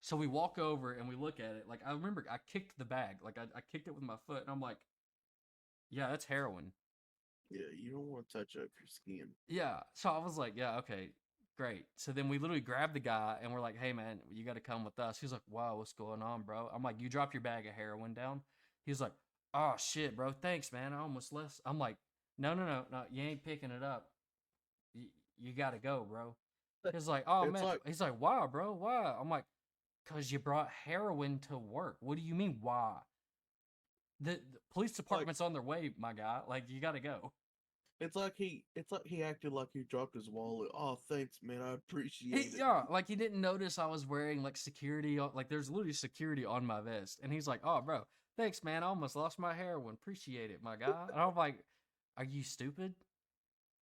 Speaker 1: So we walk over and we look at it. Like I remember, I kicked the bag. Like I kicked it with my foot, and I'm like, "Yeah, that's heroin."
Speaker 2: yeah, you don't want to touch up your skin.
Speaker 1: Yeah. So I was like, "Yeah, okay, great." So then we literally grabbed the guy, and we're like, "Hey, man, you got to come with us." He's like, "Wow, what's going on, bro?" I'm like, "You dropped your bag of heroin down." He's like, "Oh shit, bro, thanks, man. I almost left." I'm like, "No, no, no, no, you ain't picking it up. You got to go, bro." He's like, "Oh
Speaker 2: It's
Speaker 1: man."
Speaker 2: like
Speaker 1: He's like, "Why, bro? Why?" I'm like, "Cause you brought heroin to work. What do you mean, why?" The police
Speaker 2: like
Speaker 1: department's on their way, my guy. Like, you got to go.
Speaker 2: It's like he acted like he dropped his wallet. Oh, thanks, man. I appreciate it.
Speaker 1: Yeah, like he didn't notice I was wearing like security, like there's literally security on my vest, and he's like, "Oh, bro, thanks, man. I almost lost my heroin. Appreciate it, my guy." And I'm like, "Are you stupid?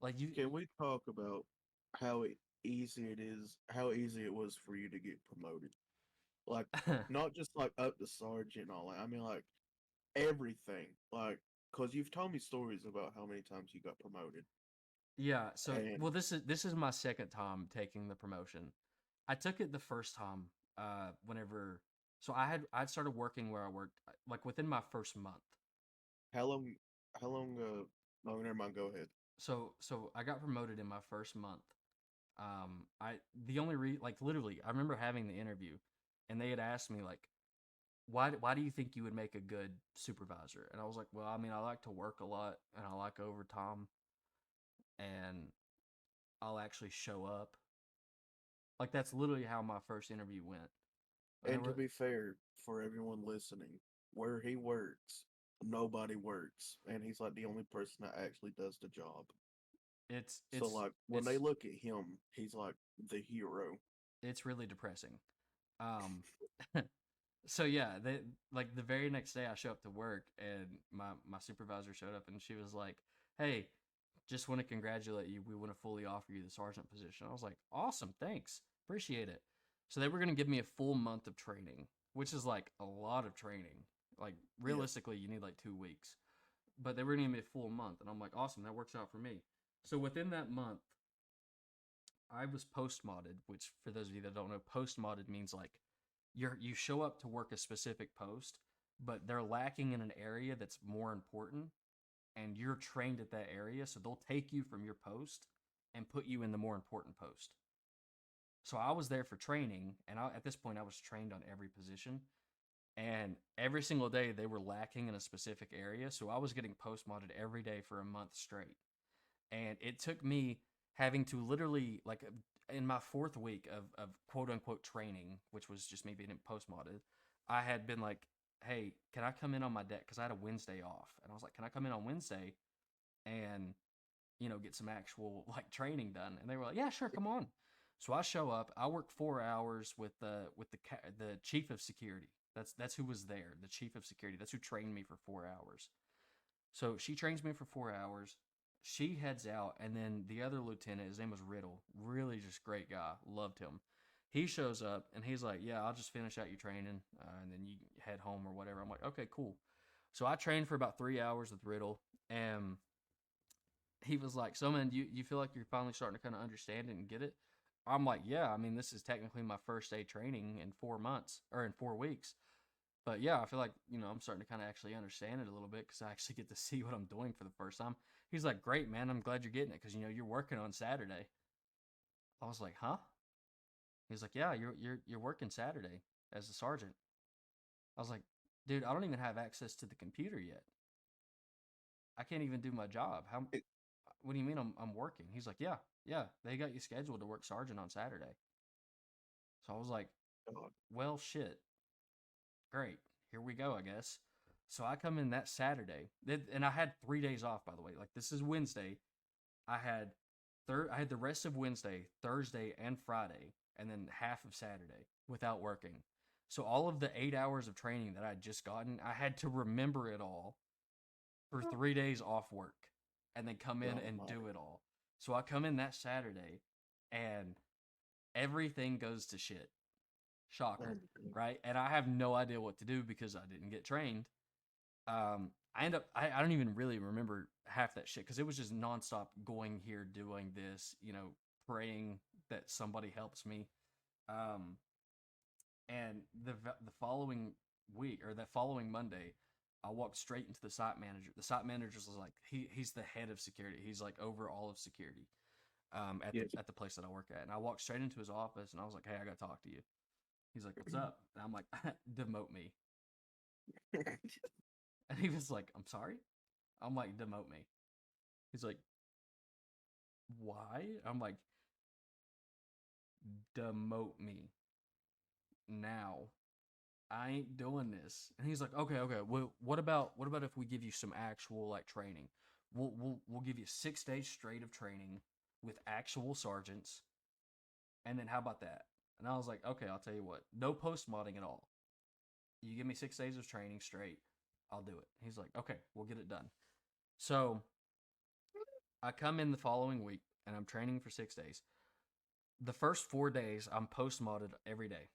Speaker 1: Like you?"
Speaker 2: Can we talk about how easy it is, how easy it was for you to get promoted? Like, not just like up to sergeant and all that. I mean, like everything. Like, cause you've told me stories about how many times you got promoted,
Speaker 1: Yeah, so
Speaker 2: and
Speaker 1: well this is my second time taking the promotion. I took it the first time whenever so I'd started working where I worked like within my first month.
Speaker 2: how long? How long? No, never mind. Go ahead.
Speaker 1: So I got promoted in my first month. I the only like literally I remember having the interview and they had asked me like why do you think you would make a good supervisor? And I was like, well, I mean, I like to work a lot and I like overtime and I'll actually show up. Like that's literally how my first interview went. And there
Speaker 2: And to
Speaker 1: were
Speaker 2: be fair, for everyone listening, where he works, nobody works, and he's like the only person that actually does the job.
Speaker 1: it's
Speaker 2: So
Speaker 1: it's
Speaker 2: like when they
Speaker 1: it's
Speaker 2: look at him, he's like the hero.
Speaker 1: it's really depressing. Um so yeah, they like the very next day I show up to work and my supervisor showed up and she was like, "Hey, just want to congratulate you. We want to fully offer you the sergeant position." I was like, "Awesome, thanks. Appreciate it." So they were going to give me a full month of training, which is like a lot of training. Like
Speaker 2: Yeah,
Speaker 1: realistically, you need like 2 weeks. But they were going to give me a full month and I'm like, "Awesome, that works out for me." So within that month, I was post modded, which for those of you that don't know, post modded means like you show up to work a specific post, but they're lacking in an area that's more important, and you're trained at that area, so they'll take you from your post and put you in the more important post. So I was there for training, and at this point I was trained on every position, and every single day they were lacking in a specific area, so I was getting post modded every day for a month straight. And it took me having to literally like in my fourth week of quote unquote training, which was just me being post modded, I had been like, "Hey, can I come in on my deck?" Because I had a Wednesday off, and I was like, "Can I come in on Wednesday and get some actual like training done?" And they were like, "Yeah, sure, come on." So I show up. I work 4 hours with the chief of security. That's who was there. The chief of security. That's who trained me for 4 hours. So she trains me for 4 hours. She heads out, and then the other lieutenant, his name was Riddle, really just great guy, loved him. He shows up and he's like, "Yeah, I'll just finish out your training, and then you head home or whatever." I'm like, "Okay, cool." So I trained for about 3 hours with Riddle, and he was like, "So man, you feel like you're finally starting to kind of understand it and get it?" I'm like, "Yeah, I mean, this is technically my first day training in 4 months or in 4 weeks." But yeah, I feel like, I'm starting to kind of actually understand it a little bit because I actually get to see what I'm doing for the first time. He's like, "Great, man. I'm glad you're getting it because, you're working on Saturday." I was like, "Huh?" He's like, "Yeah, you're working Saturday as a sergeant." I was like, "Dude, I don't even have access to the computer yet. I can't even do my job.
Speaker 2: it,
Speaker 1: What do you mean I'm working?" He's like, "Yeah, yeah. They got you scheduled to work sergeant on Saturday." So I was like,
Speaker 2: God,
Speaker 1: "Well, shit. Great. Here we go, I guess." So I come in that Saturday, and I had 3 days off, by the way. Like this is Wednesday. I had I had the rest of Wednesday, Thursday, and Friday, and then half of Saturday without working. So all of the 8 hours of training that I had just gotten, I had to remember it all for 3 days off work, and then come in
Speaker 2: God
Speaker 1: and do
Speaker 2: Almighty.
Speaker 1: it all. So I come in that Saturday, and everything goes to shit.
Speaker 2: Oh,
Speaker 1: Shocker,
Speaker 2: God.
Speaker 1: right? And I have no idea what to do because I didn't get trained. I end up I don't even really remember half that shit because it was just nonstop going here, doing this, praying that somebody helps me. Um, and the following week or that following Monday, I walked straight into the site manager. The site manager was like he's the head of security. He's like over all of security at the
Speaker 2: Yes.
Speaker 1: at the place that I work at. And I walked straight into his office and I was like, "Hey, I got to talk to you." He's like, "What's up?" And I'm like, "Demote me." And he was like, "I'm sorry." I'm like, "Demote me." He's like, "Why?" I'm like, "Demote me now. I ain't doing this." And he's like, "Okay, okay. Well, what about if we give you some actual like training? We'll give you 6 days straight of training with actual sergeants, and then how about that? And I was like, okay, I'll tell you what, no post modding at all. You give me 6 days of training straight, I'll do it. He's like, okay, we'll get it done. So I come in the following week and I'm training for 6 days. The first 4 days I'm post modded every day.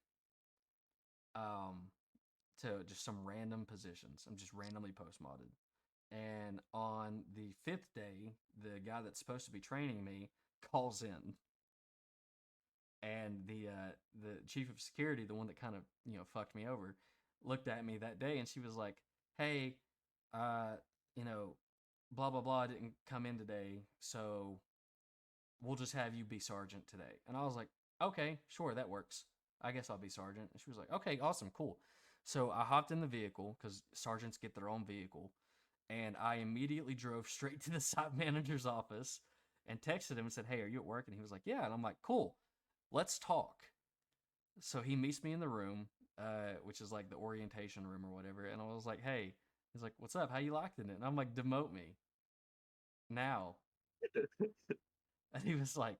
Speaker 1: To just some random positions. I'm just randomly post modded. And on the 5th day, the guy that's supposed to be training me calls in, and the chief of security, the one that kind of fucked me over, looked at me that day, and she was like, "Hey, uh, you know, blah blah blah didn't come in today, so we'll just have you be sergeant today." And I was like, "Okay, sure, that works. I guess I'll be sergeant." And she was like, "Okay, awesome, cool." So I hopped in the vehicle because sergeants get their own vehicle, and I immediately drove straight to the site manager's office and texted him and said, "Hey, are you at work?" And he was like, "Yeah." And I'm like, "Cool, let's talk." So he meets me in the room, which is like the orientation room or whatever. And I was like, "Hey," he's like, "What's up? How you liking it?" And I'm like, "Demote me now." And he was like,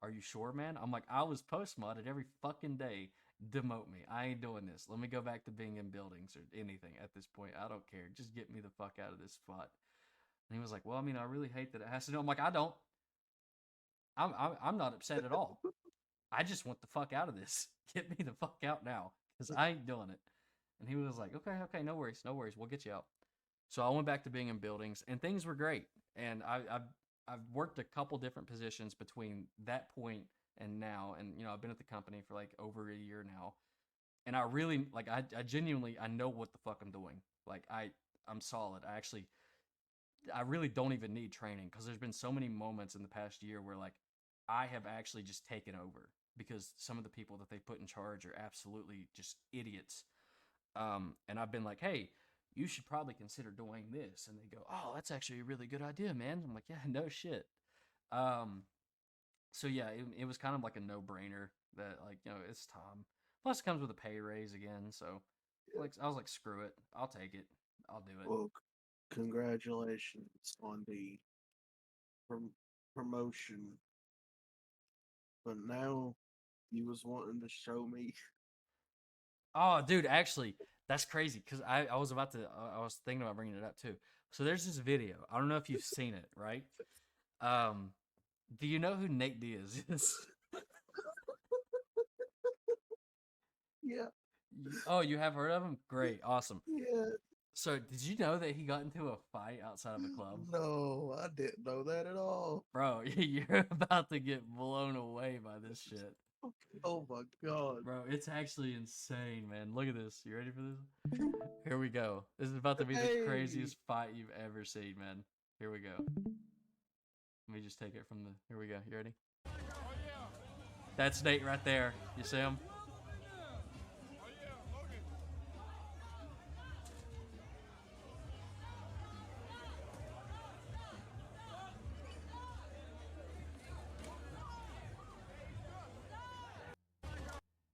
Speaker 1: "Are you sure, man?" I'm like, "I was post modded every fucking day. Demote me. I ain't doing this. Let me go back to being in buildings or anything at this point. I don't care. Just get me the fuck out of this spot." And he was like, "Well, I mean, I really hate that it has to do." I'm like, "I don't. I'm not upset at all. I just want the fuck out of this. Get me the fuck out now, because I ain't doing it." And he was like, "Okay, okay, no worries, no worries. We'll get you out." So I went back to being in buildings, and things were great. And I've worked a couple different positions between that point and now, and I've been at the company for like over a year now. And I really like I genuinely I know what the fuck I'm doing. Like I'm solid. I really don't even need training because there's been so many moments in the past year where like I have actually just taken over because some of the people that they put in charge are absolutely just idiots. And I've been like, "Hey, you should probably consider doing this." And they go, "Oh, that's actually a really good idea, man." I'm like, "Yeah, no shit." Um, so yeah, it was kind of like a no brainer that like it's time. Plus, it comes with a pay raise again, so
Speaker 2: Yeah.
Speaker 1: like I was like, "Screw it, I'll take it, I'll do it."
Speaker 2: Well, congratulations on the promotion. But now you was wanting to show me.
Speaker 1: Oh, dude, actually, that's crazy because I was about to, I was thinking about bringing it up too. So there's this video. I don't know if you've seen it, right? Um, do you know who Nate Diaz is?
Speaker 2: Yeah,
Speaker 1: Oh, you have heard of him? Great, awesome.
Speaker 2: yeah.
Speaker 1: So did you know that he got into a fight outside of a club?
Speaker 2: No, I didn't know that at all.
Speaker 1: Bro, you're about to get blown away by this shit.
Speaker 2: Oh my god.
Speaker 1: Bro, it's actually insane, man. Look at this. You ready for this? Here we go. This is about to be the
Speaker 2: Hey,
Speaker 1: craziest fight you've ever seen, man. Here we go. Let me just take it from the. Here we go. You ready? That's Nate right there. You see him?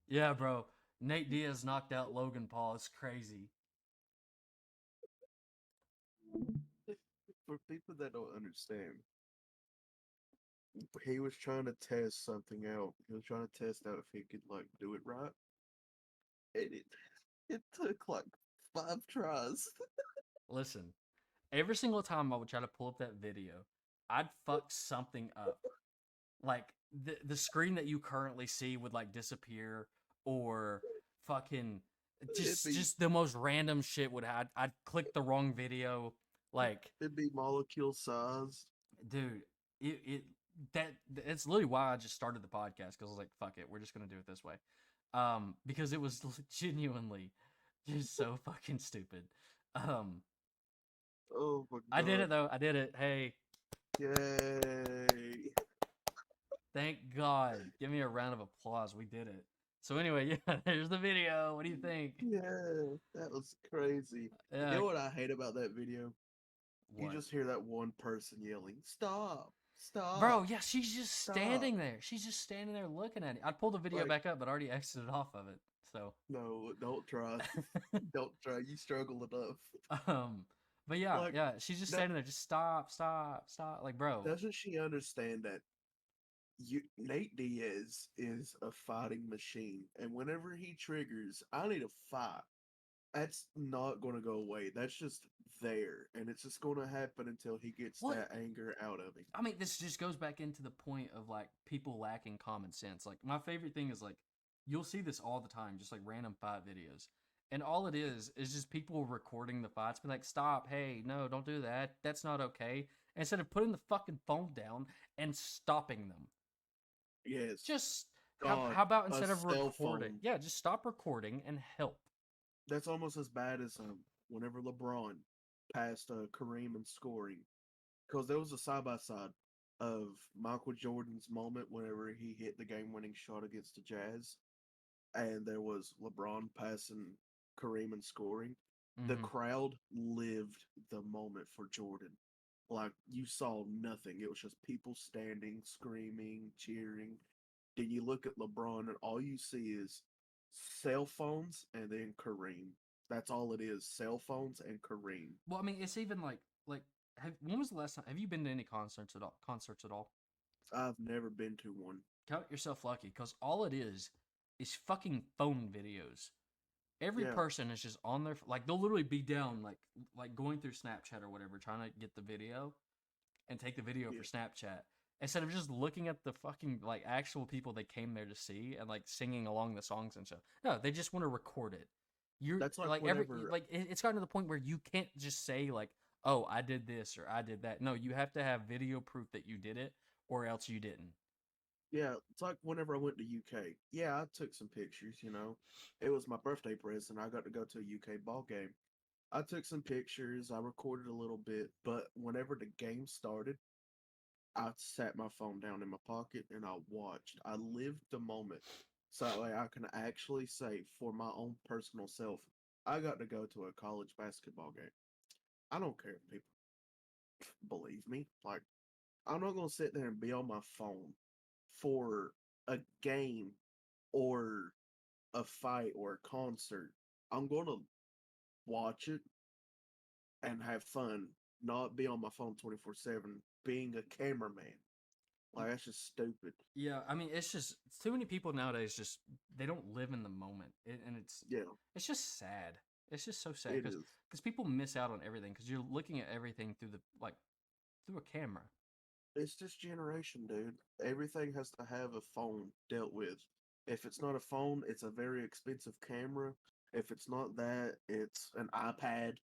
Speaker 1: Yeah, bro. Nate Diaz knocked out Logan Paul. It's crazy.
Speaker 2: for people that don't understand, he was trying to test something out. He was trying to test out if he could like do it right, and it took like 5 tries.
Speaker 1: Listen, every single time I would try to pull up that video, I'd fuck something up. Like the screen that you currently see would like disappear, or fucking
Speaker 2: It'd be
Speaker 1: just the most random shit would I'd click the wrong video. Like,
Speaker 2: it'd be molecule sized.
Speaker 1: dude, it that it's literally why I just started the podcast because I was like, fuck it, we're just gonna do it this way. Because it was genuinely just so fucking stupid. Um,
Speaker 2: Oh my
Speaker 1: I did
Speaker 2: god!
Speaker 1: it though. I did it. Hey,
Speaker 2: Yay!
Speaker 1: thank God. Give me a round of applause. We did it. So anyway, yeah, there's the video. What do you think?
Speaker 2: Yeah, that was crazy. You
Speaker 1: Yeah,
Speaker 2: know what I hate about that video? You
Speaker 1: what?
Speaker 2: just hear that one person yelling, "Stop!
Speaker 1: Bro,
Speaker 2: Stop!
Speaker 1: yeah, she's just
Speaker 2: Stop!"
Speaker 1: standing there. She's just standing there looking at it. I'd pull the video
Speaker 2: Like,
Speaker 1: back up, but I already exited off of it. So
Speaker 2: no, don't try. Don't try. You struggle enough.
Speaker 1: um But yeah,
Speaker 2: Like,
Speaker 1: yeah, she's just
Speaker 2: no,
Speaker 1: standing there, just stop, stop, stop. Like, bro,
Speaker 2: doesn't she understand that Nate Diaz is a fighting machine, and whenever he triggers, I need a fight. That's not going to go away. That's just there, and it's just going to happen until he gets
Speaker 1: what?
Speaker 2: that anger out of him.
Speaker 1: I mean, this just goes back into the point of like people lacking common sense. Like, my favorite thing is like, you'll see this all the time, just like random fight videos. And all it is just people recording the fights, be like, stop, hey, no, don't do that. That's not okay. Instead of putting the fucking phone down and stopping them.
Speaker 2: Yes,
Speaker 1: Just
Speaker 2: God,
Speaker 1: how about
Speaker 2: a
Speaker 1: instead of
Speaker 2: cell
Speaker 1: recording?
Speaker 2: phone.
Speaker 1: Yeah, just stop recording and help.
Speaker 2: That's almost as bad as whenever LeBron passed Kareem in scoring, because there was a side by side of Michael Jordan's moment whenever he hit the game winning shot against the Jazz, and there was LeBron passing Kareem and scoring. The
Speaker 1: Mm-hmm.
Speaker 2: crowd lived the moment for Jordan. Like you saw nothing. It was just people standing, screaming, cheering. Then you look at LeBron and all you see is cell phones and then Kareem. That's all it is. Cell phones and Kareem.
Speaker 1: Well, I mean, it's even like when was the last time? Have you been to any concerts at all? Concerts at all?
Speaker 2: I've never been to one.
Speaker 1: Count yourself lucky, because all it is fucking phone videos. Every
Speaker 2: Yeah,
Speaker 1: person is just on their like they'll literally be down like going through Snapchat or whatever, trying to get the video and take the video
Speaker 2: yeah.
Speaker 1: for Snapchat instead of just looking at the fucking like actual people they came there to see and like singing along the songs and stuff. No, they just want to record it. You're
Speaker 2: That's like
Speaker 1: like
Speaker 2: whenever,
Speaker 1: it's gotten to the point where you can't just say like, oh, I did this or I did that. No, you have to have video proof that you did it, or else you didn't.
Speaker 2: yeah, it's like whenever I went to UK. Yeah, I took some pictures. It was my birthday present. I got to go to a UK ball game. I took some pictures, I recorded a little bit, but whenever the game started, I sat my phone down in my pocket and I watched. I lived the moment. So that way I can actually say for my own personal self, I got to go to a college basketball game. I don't care if people believe me. Like, I'm not going to sit there and be on my phone for a game or a fight or a concert. I'm going to watch it and have fun, not be on my phone 24/7 being a cameraman. Like, that's just stupid.
Speaker 1: Yeah, I mean, it's just too many people nowadays. Just they don't live in the moment, and
Speaker 2: Yeah,
Speaker 1: it's just sad. It's just so sad
Speaker 2: it
Speaker 1: because
Speaker 2: is.
Speaker 1: people miss out on everything because you're looking at everything through the like through a camera.
Speaker 2: It's this generation, dude. Everything has to have a phone dealt with. If it's not a phone, it's a very expensive camera. If it's not that, it's an iPad.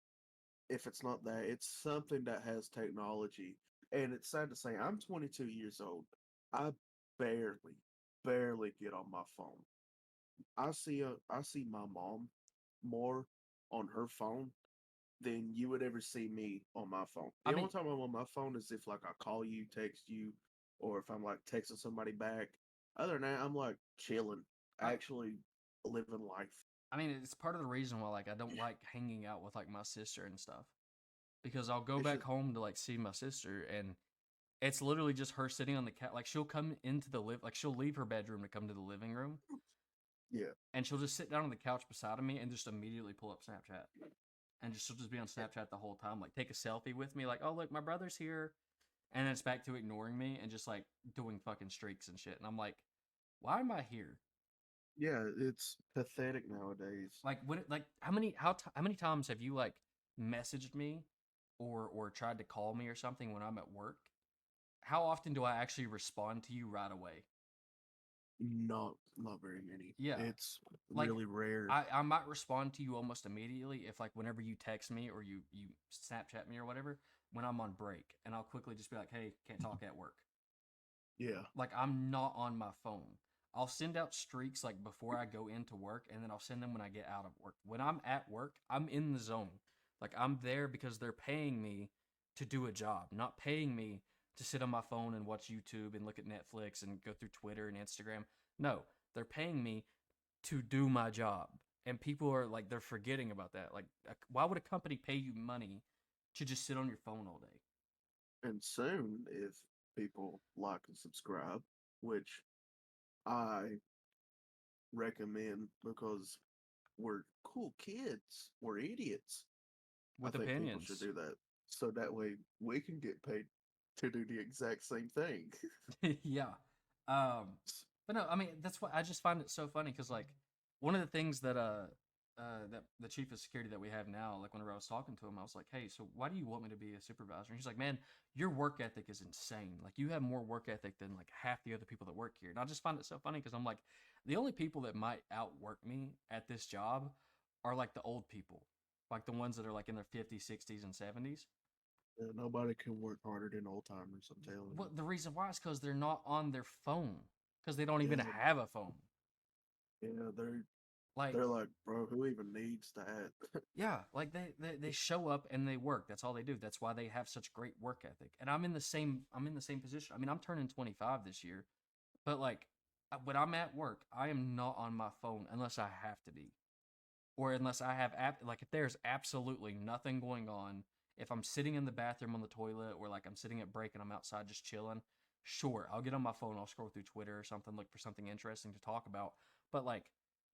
Speaker 2: If it's not that, it's something that has technology. And it's sad to say, I'm 22 years old. I barely, barely get on my phone. I see my mom more on her phone than you would ever see me on my phone.
Speaker 1: I
Speaker 2: The
Speaker 1: mean,
Speaker 2: only time I'm on my phone is if like I call you, text you, or if I'm like texting somebody back. Other than that, I'm like chilling,
Speaker 1: I,
Speaker 2: actually living life.
Speaker 1: I mean, it's part of the reason why like I don't like hanging out with like my sister and stuff because I'll go
Speaker 2: It's
Speaker 1: back
Speaker 2: just
Speaker 1: home to like see my sister and it's literally just her sitting on the couch. Like she'll come into the like she'll leave her bedroom to come to the living room
Speaker 2: yeah,
Speaker 1: and she'll just sit down on the couch beside of me and just immediately pull up Snapchat. And just she'll just be on
Speaker 2: yeah,
Speaker 1: Snapchat the whole time, like take a selfie with me, like, oh look, my brother's here, and then it's back to ignoring me and just like doing fucking streaks and shit. And I'm like, why am I here?
Speaker 2: yeah. It's pathetic nowadays.
Speaker 1: Like, what? Like, how many times have you like messaged me, or tried to call me or something when I'm at work? How often do I actually respond to you right away?
Speaker 2: Not very many.
Speaker 1: Yeah,
Speaker 2: It's
Speaker 1: like
Speaker 2: really rare.
Speaker 1: I might respond to you almost immediately if like whenever you text me or you Snapchat me or whatever when I'm on break, and I'll quickly just be like, hey, can't talk at work.
Speaker 2: Yeah,
Speaker 1: Like I'm not on my phone. I'll send out streaks like before I go into work, and then I'll send them when I get out of work. When I'm at work, I'm in the zone. Like I'm there because they're paying me to do a job, not paying me to sit on my phone and watch YouTube and look at Netflix and go through Twitter and Instagram. No, they're paying me to do my job. And people are like, they're forgetting about that. Like, why would a company pay you money to just sit on your phone all day?
Speaker 2: and soon if people like and subscribe, which I recommend because we're cool kids. We're idiots. I
Speaker 1: with
Speaker 2: think people should
Speaker 1: opinions.
Speaker 2: do that. So that way we can get paid to do the exact same thing.
Speaker 1: Yeah. But no, I mean that's what I just find it so funny because like one of the things that the chief of security that we have now, like whenever I was talking to him, I was like, hey, so why do you want me to be a supervisor? And he's like, man, your work ethic is insane. Like you have more work ethic than like half the other people that work here. And I just find it so funny because I'm like, the only people that might outwork me at this job are like the old people, like the ones that are like in their 50s, 60s, and 70s.
Speaker 2: Nobody can work harder than old timers. I'm telling
Speaker 1: Well,
Speaker 2: you.
Speaker 1: the reason why is because they're not on their phone because they don't even
Speaker 2: Yeah,
Speaker 1: have a phone.
Speaker 2: yeah.
Speaker 1: Like,
Speaker 2: They're like, bro, who even needs that?
Speaker 1: yeah, like they show up and they work. That's all they do. That's why they have such great work ethic. And I'm in the same position. I mean, I'm turning 25 this year, but like when I'm at work, I am not on my phone unless I have to be, or unless I have like if there's absolutely nothing going on. If I'm sitting in the bathroom on the toilet, or like I'm sitting at break and I'm outside just chilling, sure, I'll get on my phone. I'll scroll through Twitter or something, look for something interesting to talk about. But like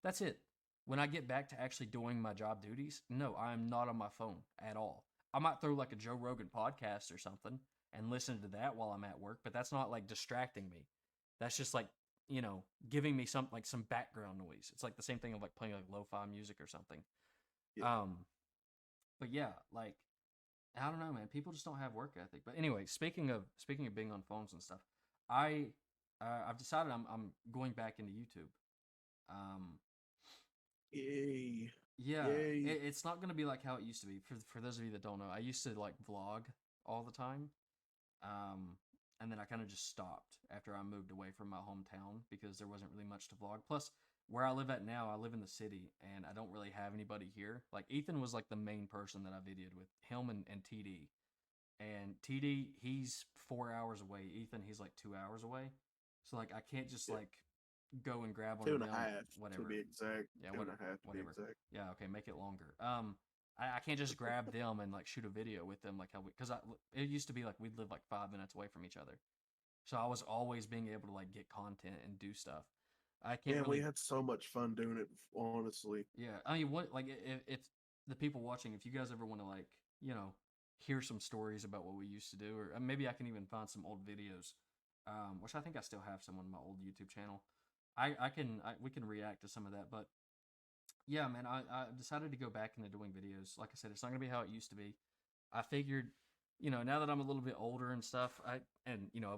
Speaker 1: that's it. When I get back to actually doing my job duties, no, I am not on my phone at all. I might throw like a Joe Rogan podcast or something and listen to that while I'm at work, but that's not like distracting me. That's just like, you know, giving me some like some background noise. It's like the same thing of like playing like lo-fi music or something.
Speaker 2: Yeah.
Speaker 1: Um, but yeah, like I don't know, man. People just don't have work ethic. But anyway, speaking of being on phones and stuff, I I've decided I'm going back into YouTube. Um,
Speaker 2: Yay.
Speaker 1: yeah,
Speaker 2: Yay.
Speaker 1: it's not gonna be like how it used to be. For those of you that don't know, I used to like vlog all the time. Um, and then I kind of just stopped after I moved away from my hometown because there wasn't really much to vlog. Plus, where I live at now, I live in the city and I don't really have anybody here. Like Ethan was like the main person that I videoed with, him and TD. And TD, he's 4 hours away. Ethan, he's like 2 hours away. So like I can't just
Speaker 2: Yeah.
Speaker 1: like go and grab one
Speaker 2: Two
Speaker 1: of
Speaker 2: and a
Speaker 1: them.
Speaker 2: half to
Speaker 1: Whatever.
Speaker 2: be exact.
Speaker 1: Yeah,
Speaker 2: Two and a half to be
Speaker 1: whatever.
Speaker 2: exact.
Speaker 1: Yeah, okay, make it longer. I can't just grab them and like shoot a video with them like how we because it used to be like we'd live like 5 minutes away from each other, so I was always being able to like get content and do stuff. I can't
Speaker 2: Yeah, we
Speaker 1: really.
Speaker 2: had so much fun doing it, honestly.
Speaker 1: Yeah, I mean, what like if the people watching, if you guys ever want to like hear some stories about what we used to do, or maybe I can even find some old videos, which I think I still have some on my old YouTube channel. We can react to some of that, but yeah, man, I decided to go back into doing videos. Like I said, it's not gonna be how it used to be. I figured, now that I'm a little bit older and stuff,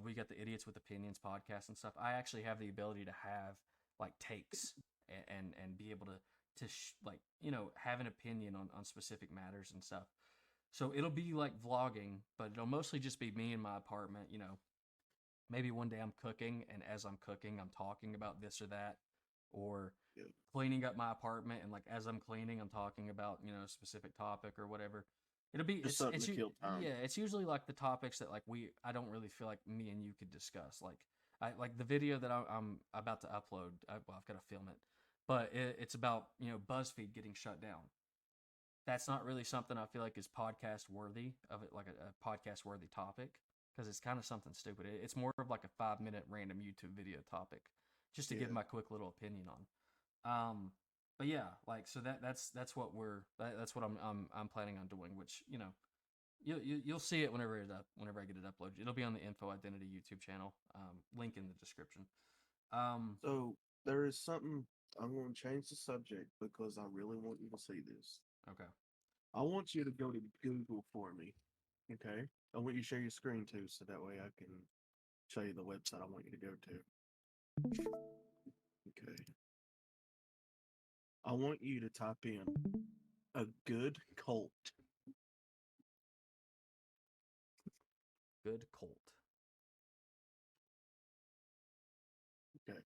Speaker 1: we got the Idiots with Opinions podcast and stuff. I actually have the ability to have like takes and be able to have an opinion on specific matters and stuff. So it'll be like vlogging, but it'll mostly just be me in my apartment. Maybe one day I'm cooking, and as I'm cooking, I'm talking about this or that, or
Speaker 2: Yeah.
Speaker 1: cleaning up my apartment, and like as I'm cleaning, I'm talking about a specific topic or whatever. It'll be
Speaker 2: Just something
Speaker 1: it's
Speaker 2: to kill time.
Speaker 1: yeah, it's usually like the topics that like I don't really feel like me and you could discuss. Like I like the video that I'm about to upload. Well, I've got to film it, but it's about BuzzFeed getting shut down. That's not really something I feel like is podcast worthy of it, like a podcast worthy topic, because it's kind of something stupid. It's more of like a 5 minute random YouTube video topic, just to give
Speaker 2: Yeah.
Speaker 1: my quick little opinion on. But yeah, like so that's what that's what I'm planning on doing. Which you'll see it whenever I get it uploaded. It'll be on the Info Identity YouTube channel. Link in the description. Um,
Speaker 2: So there is something I'm going to change the subject because I really want you to see this.
Speaker 1: okay.
Speaker 2: I want you to go to Google for me. Okay. I want you to share your screen too, so that way I can show you the website I want you to go to. Okay. I want you to type in a good cult.
Speaker 1: Good Colt.
Speaker 2: Okay.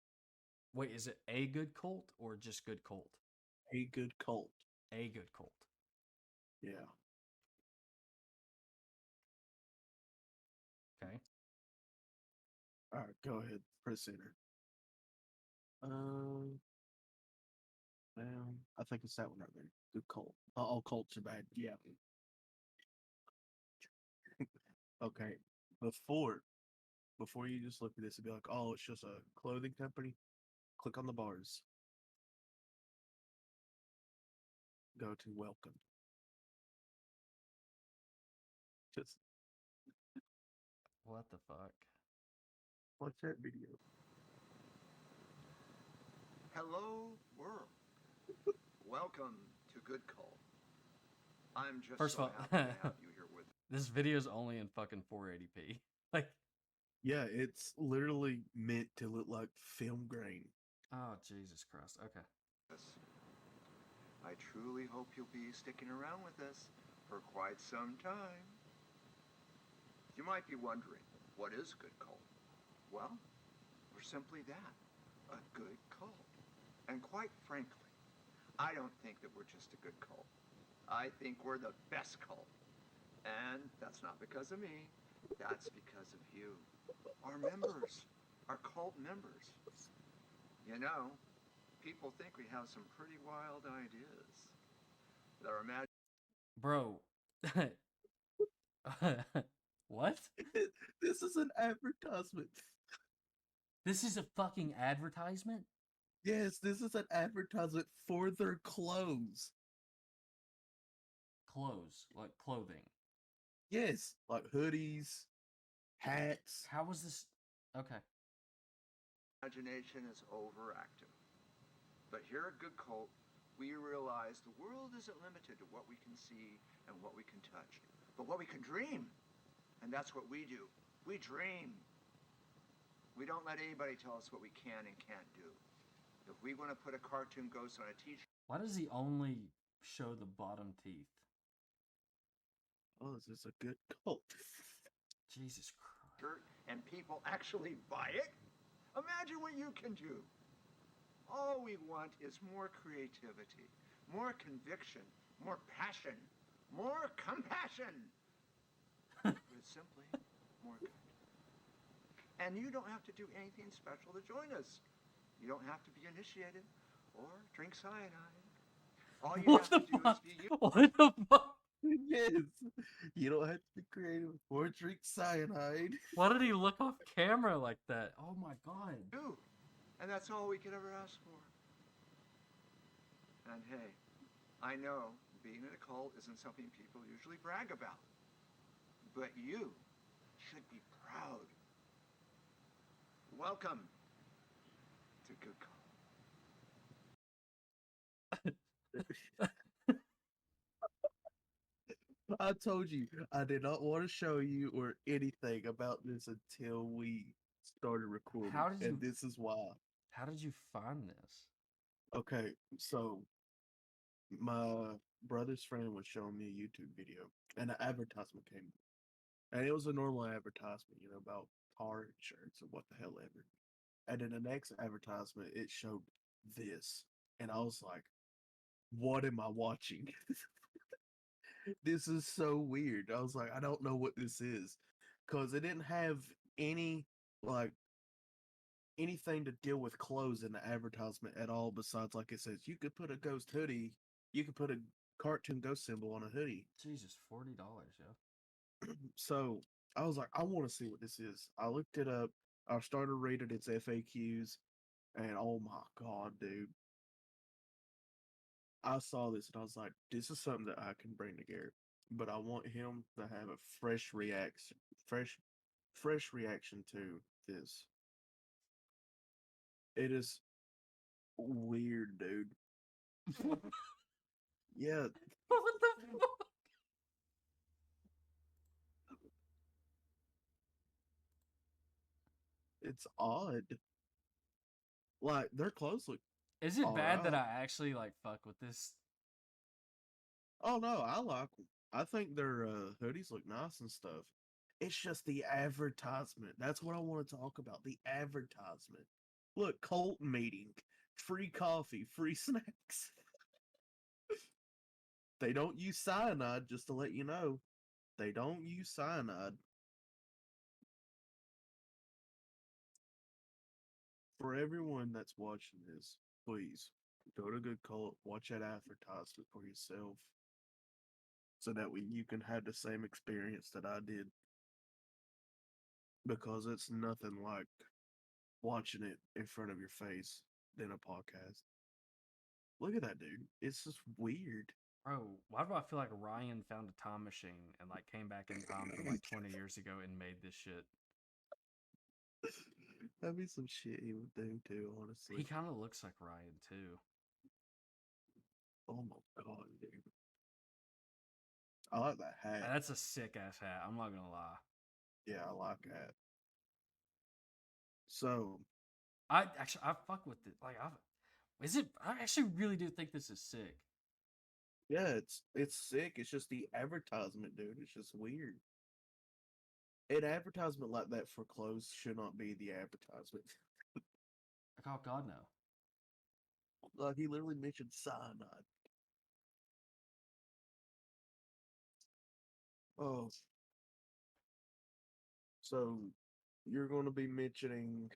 Speaker 1: Wait, is it a good Colt or just good Colt?
Speaker 2: A good cult.
Speaker 1: A good Colt.
Speaker 2: Yeah.
Speaker 1: Okay.
Speaker 2: All right. Go ahead. Press enter. Um. I think it's that one right there. Good cult. All cults are bad. Yeah. Okay. Before before you just look at this and be like, oh, it's just a clothing company. Click on the bars. Go to welcome. Just
Speaker 1: What the fuck?
Speaker 2: watch that video.
Speaker 3: Hello, world. Welcome to Good Call. I'm just
Speaker 1: First
Speaker 3: so
Speaker 1: of all,
Speaker 3: happy to have you here with
Speaker 1: this video's only in fucking 480p. Like,
Speaker 2: Yeah, it's literally meant to look like film grain.
Speaker 1: oh Jesus Christ. Okay.
Speaker 3: us. I truly hope you'll be sticking around with us for quite some time. You might be wondering, what is Good Call? Well, we're simply that, a good cult. And quite frankly, I don't think that we're just a good cult. I think we're the best cult. And that's not because of me. That's because of you. Our members. Our cult members. You know, people think we have some pretty wild ideas. That our
Speaker 1: Bro. What?
Speaker 2: This is an advertisement.
Speaker 1: This is a fucking advertisement?
Speaker 2: Yes, this is an advertisement for their clothes.
Speaker 1: Clothes, like clothing.
Speaker 2: Yes, like hoodies, hats.
Speaker 1: How was this? Okay.
Speaker 3: imagination is overactive. But here at Good Cult, we realize the world isn't limited to what we can see and what we can touch, but what we can dream. And that's what we do. We dream. We don't let anybody tell us what we can and can't do. If we want to put a cartoon ghost on a t-shirt
Speaker 1: Why does he only show the bottom teeth?
Speaker 2: Oh, this is a good cult.
Speaker 1: Jesus Christ.
Speaker 3: and people actually buy it, imagine what you can do. All we want is more creativity, more conviction, more passion, more compassion. But simply more good. And you don't have to do anything special to join us. You don't have to be initiated or drink cyanide. All you
Speaker 1: What
Speaker 3: have
Speaker 1: the
Speaker 3: to do
Speaker 1: fuck?
Speaker 3: is be you.
Speaker 1: What the fuck?
Speaker 2: Yes, you don't have to be creative or drink cyanide.
Speaker 1: Why did he look off camera like that? Oh my god.
Speaker 3: And that's all we could ever ask for. And hey, I know being in a cult isn't something people usually brag about. But you should be proud. Welcome to Good Call.
Speaker 2: I told you I did not want to show you or anything about this until we started recording,
Speaker 1: How did you
Speaker 2: and this is why.
Speaker 1: How did you find this?
Speaker 2: Okay, so my brother's friend was showing me a YouTube video, and an advertisement came up. And it was a normal advertisement, you know, about car insurance or what the hell ever. And in the next advertisement, it showed this. And I was like, what am I watching? This is so weird. I was like, I don't know what this is. Because it didn't have any, like, anything to deal with clothes in the advertisement at all, besides, like, it says, you could put a ghost hoodie, you could put a cartoon ghost symbol on a hoodie.
Speaker 1: Jesus, $40, yeah.
Speaker 2: So I was like, I want to see what this is. I looked it up. I started reading its FAQs, and oh my god, dude. I saw this and I was like, this is something that I can bring together. But I want him to have a fresh reaction to this. It is weird, dude. Yeah,
Speaker 1: What the fuck?
Speaker 2: it's odd. Like their clothes look
Speaker 1: Is it
Speaker 2: all
Speaker 1: bad that
Speaker 2: right.
Speaker 1: I actually like fuck with this?
Speaker 2: Oh no, I like them. I think their hoodies look nice and stuff. It's just the advertisement. That's what I want to talk about. The advertisement. Look, cult meeting, free coffee, free snacks. They don't use cyanide, just to let you know. They don't use cyanide. For everyone that's watching this, please go to Good Cult, watch that advertisement for yourself, so that way you can have the same experience that I did. Because it's nothing like watching it in front of your face than a podcast. Look at that dude. It's just weird.
Speaker 1: Bro, why do I feel like Ryan found a time machine and like came back in time from like 20 years ago and made this shit?
Speaker 2: That'd be some shit he would do too, honestly.
Speaker 1: He kind of looks like Ryan too.
Speaker 2: Oh my god, dude. I like that hat.
Speaker 1: That's a sick ass hat. I'm not gonna lie.
Speaker 2: Yeah, I like that. So,
Speaker 1: I fuck with it. Like, is it? I actually really do think this is sick.
Speaker 2: yeah, it's sick. It's just the advertisement, dude. It's just weird. An advertisement like that for clothes should not be the advertisement.
Speaker 1: Like, oh God, no.
Speaker 2: Like he literally mentioned cyanide. Oh, so you're going to be mentioning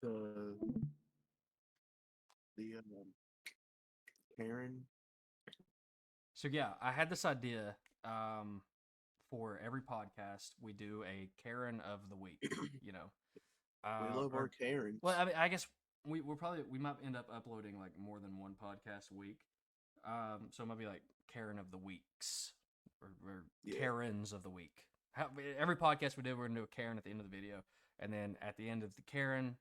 Speaker 2: the the Karen.
Speaker 1: So yeah, I had this idea. For every podcast, we do a Karen of the week. You know,
Speaker 2: We love our Karens.
Speaker 1: well, I mean, I guess we might end up uploading like more than one podcast a week. So it might be like Karen of the weeks or
Speaker 2: Yeah.
Speaker 1: Karens of the week. Every podcast we do, we're gonna do a Karen at the end of the video, and then at the end of the Karen,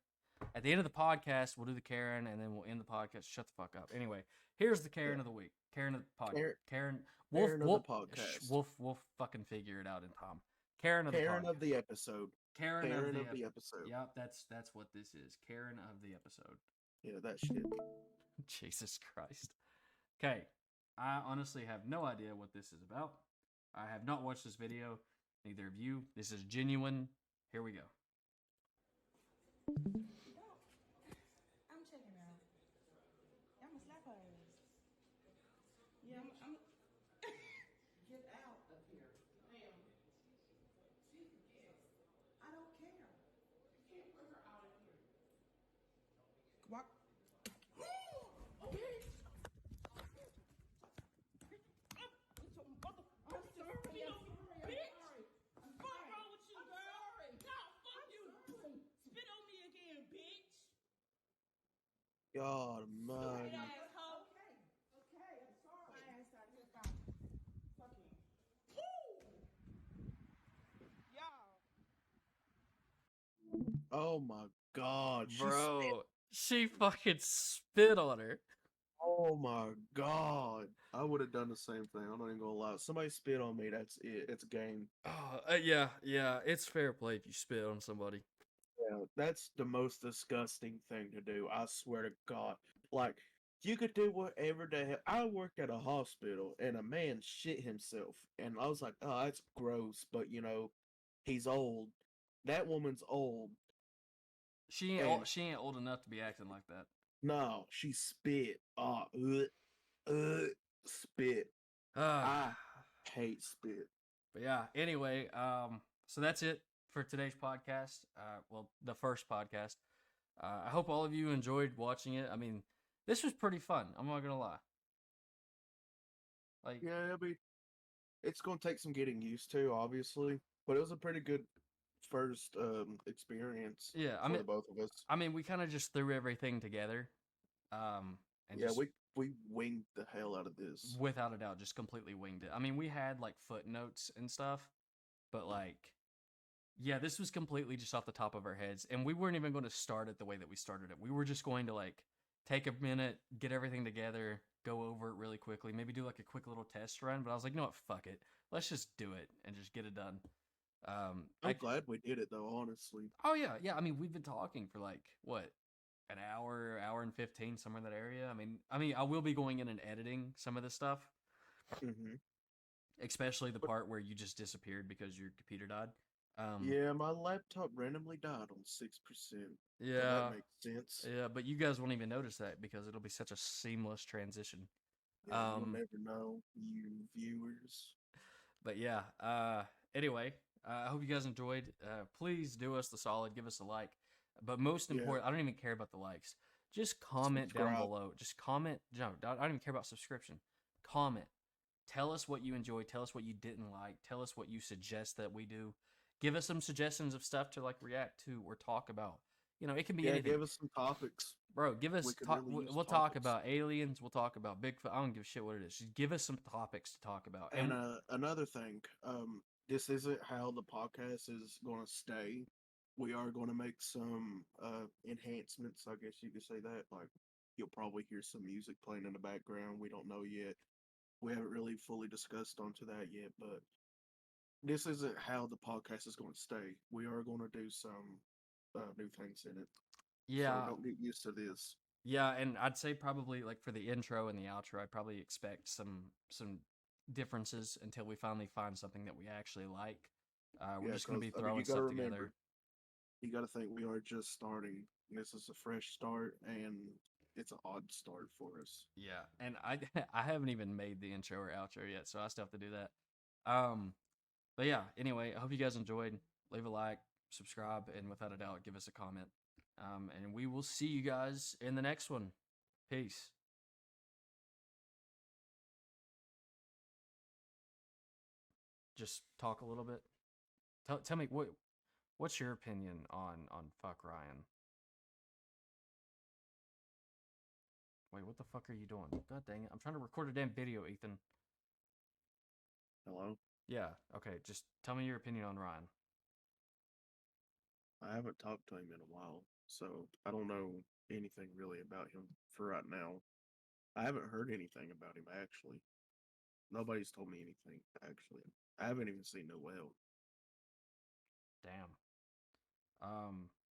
Speaker 1: at the end of the podcast, we'll do the Karen, and then we'll end the podcast. Shut the fuck up. Anyway, here's the Karen of the week. Karen of the podcast. Karen.
Speaker 2: Karen of the podcast.
Speaker 1: We'll fucking figure it out in time. Karen of the
Speaker 2: Karen
Speaker 1: podcast.
Speaker 2: of the episode.
Speaker 1: Karen
Speaker 2: Karen
Speaker 1: of the
Speaker 2: episode.
Speaker 1: Yep, that's what this is. Karen of the episode.
Speaker 2: Yeah, that shit.
Speaker 1: Jesus Christ. Okay, I honestly have no idea what this is about. I have not watched this video. Neither of you. This is genuine. Here we go.
Speaker 4: I'm checking out. I'm a slap her ass. Yeah, I'm get out of here, ma'am. I don't care. You can't put her out of here. Walk. Okay. I'm sorry. Bitch. Fuck wrong with you, girl? No, fuck you. Spit on me again, bitch.
Speaker 2: God, man.
Speaker 4: Stupid asshole. Okay, I'm sorry. My ass out of here, fine. Fucking. Y'all.
Speaker 2: Oh my God, she spit.
Speaker 1: Bro, she fucking spit on her.
Speaker 2: Oh my God, I would have done the same thing. I'm not even gonna lie. Somebody spit on me. That's it. It's game.
Speaker 1: Oh, yeah, it's fair play if you spit on somebody.
Speaker 2: Yeah, that's the most disgusting thing to do. I swear to God. Like, you could do whatever the hell. I worked at a hospital and a man shit himself. And I was like, oh, that's gross. But, you know, he's old. That woman's old.
Speaker 1: She ain't old enough to be acting like that.
Speaker 2: No, she spit. Spit. I hate spit.
Speaker 1: But yeah, anyway, so that's it for today's podcast. Well, the first podcast. I hope all of you enjoyed watching it. I mean, this was pretty fun. I'm not gonna lie. Like,
Speaker 2: Yeah, it's gonna take some getting used to, obviously. But it was a pretty good first experience
Speaker 1: yeah,
Speaker 2: for the both of us.
Speaker 1: I mean, we kind of just threw everything together. And
Speaker 2: Yeah,
Speaker 1: just,
Speaker 2: we winged the hell out of this.
Speaker 1: without a doubt, just completely winged it. I mean, we had like footnotes and stuff, but like, yeah, this was completely just off the top of our heads, and we weren't even going to start it the way that we started it. We were just going to like take a minute, get everything together, go over it really quickly, maybe do like a quick little test run. But I was like, you know what, fuck it, let's just do it and just get it done.
Speaker 2: I'm glad we did it though, honestly.
Speaker 1: Oh yeah. I mean, we've been talking for like what, an hour and 15, somewhere in that area. I mean, I will be going in and editing some of this stuff,
Speaker 2: Hmm.
Speaker 1: especially the part where you just disappeared because your computer died.
Speaker 2: Yeah, my laptop randomly died on 6%.
Speaker 1: Yeah,
Speaker 2: that makes sense.
Speaker 1: yeah, but you guys won't even notice that because it'll be such a seamless transition.
Speaker 2: Yeah, you'll never know, you viewers.
Speaker 1: But yeah, anyway, I hope you guys enjoyed. Please do us the solid, give us a like. But most important, I don't even care about the likes. Just comment down below. Just comment. No, I don't even care about subscription. Comment. Tell us what you enjoyed. Tell us what you didn't like. Tell us what you suggest that we do. Give us some suggestions of stuff to like react to or talk about. You know, it can be anything.
Speaker 2: Give us some topics.
Speaker 1: Bro, give us.
Speaker 2: We could really use
Speaker 1: We'll talk
Speaker 2: topics.
Speaker 1: about aliens. We'll talk about Bigfoot. I don't give a shit what it is. Just give us some topics to talk about.
Speaker 2: And another thing, this isn't how the podcast is going to stay. We are going to make some enhancements, I guess you could say that. Like, you'll probably hear some music playing in the background. We don't know yet. We haven't really fully discussed onto that yet, but this isn't how the podcast is going to stay. We are going to do some new things in it.
Speaker 1: yeah,
Speaker 2: So don't get used to this.
Speaker 1: yeah, and I'd say probably like for the intro and the outro, I'd probably expect some differences until we finally find something that we actually like. We're
Speaker 2: Yeah,
Speaker 1: just gonna
Speaker 2: 'cause,
Speaker 1: be
Speaker 2: I mean,
Speaker 1: throwing
Speaker 2: you got to
Speaker 1: stuff
Speaker 2: remember,
Speaker 1: together.
Speaker 2: you got to think we are just starting. This is a fresh start, and it's an odd start for us.
Speaker 1: Yeah, and I I haven't even made the intro or outro yet, so I still have to do that. But yeah, anyway, I hope you guys enjoyed. Leave a like, subscribe, and without a doubt, give us a comment. And we will see you guys in the next one. Peace. Just talk a little bit. Tell me what's your opinion on fuck Ryan? Wait, what the fuck are you doing? God dang it! I'm trying to record a damn video, Ethan.
Speaker 2: Hello?
Speaker 1: Yeah. Okay. Just tell me your opinion on Ryan.
Speaker 2: I haven't talked to him in a while, so I don't know anything really about him for right now. I haven't heard anything about him, actually. Nobody's told me anything, actually. I haven't even seen Noel.
Speaker 1: Damn.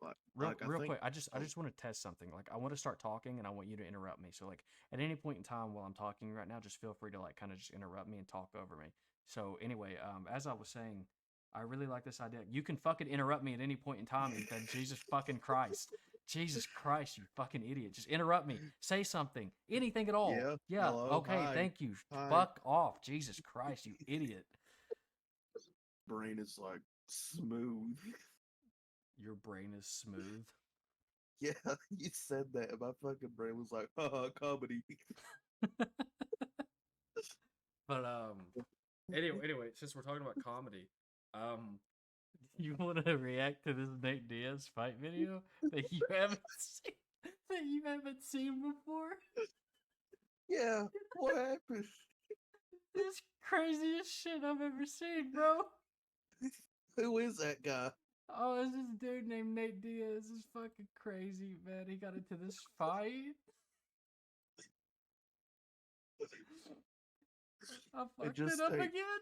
Speaker 2: Like,
Speaker 1: Real
Speaker 2: I think.
Speaker 1: quick, I just want to test something. Like, I want to start talking, and I want you to interrupt me. So, like, at any point in time while I'm talking right now, just feel free to like kind of just interrupt me and talk over me. So, anyway, as I was saying, I really like this idea. You can fucking interrupt me at any point in time, Ethan. Jesus fucking Christ. Jesus Christ, you fucking idiot. Just interrupt me. Say something. Anything at all.
Speaker 2: Yeah.
Speaker 1: Yeah.
Speaker 2: Hello.
Speaker 1: Okay.
Speaker 2: Hi.
Speaker 1: Thank you.
Speaker 2: Hi.
Speaker 1: Fuck off. Jesus Christ, you idiot.
Speaker 2: Brain is like smooth.
Speaker 1: Your brain is smooth.
Speaker 2: Yeah, you said that. And my fucking brain was like, haha, comedy.
Speaker 1: But anyway, since we're talking about comedy, you want to react to this Nate Diaz fight video that you haven't seen before?
Speaker 2: Yeah, what happened?
Speaker 1: This craziest shit I've ever seen, bro.
Speaker 2: Who is that guy?
Speaker 1: Oh, it's this dude named Nate Diaz. This is fucking crazy, man. He got into this fight. I fucked
Speaker 2: just
Speaker 1: it up
Speaker 2: take-
Speaker 1: again.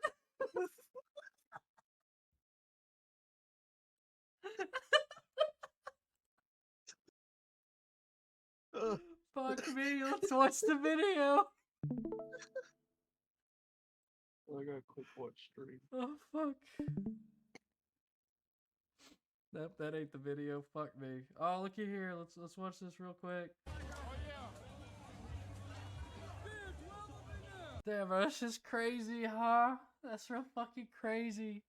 Speaker 1: Fuck me, let's watch the video.
Speaker 2: I gotta quick watch stream.
Speaker 1: Oh fuck. Nope, that ain't the video. Fuck me. Oh, looky here. Let's watch this real quick. Damn, bro, that's just crazy, huh? That's real fucking crazy.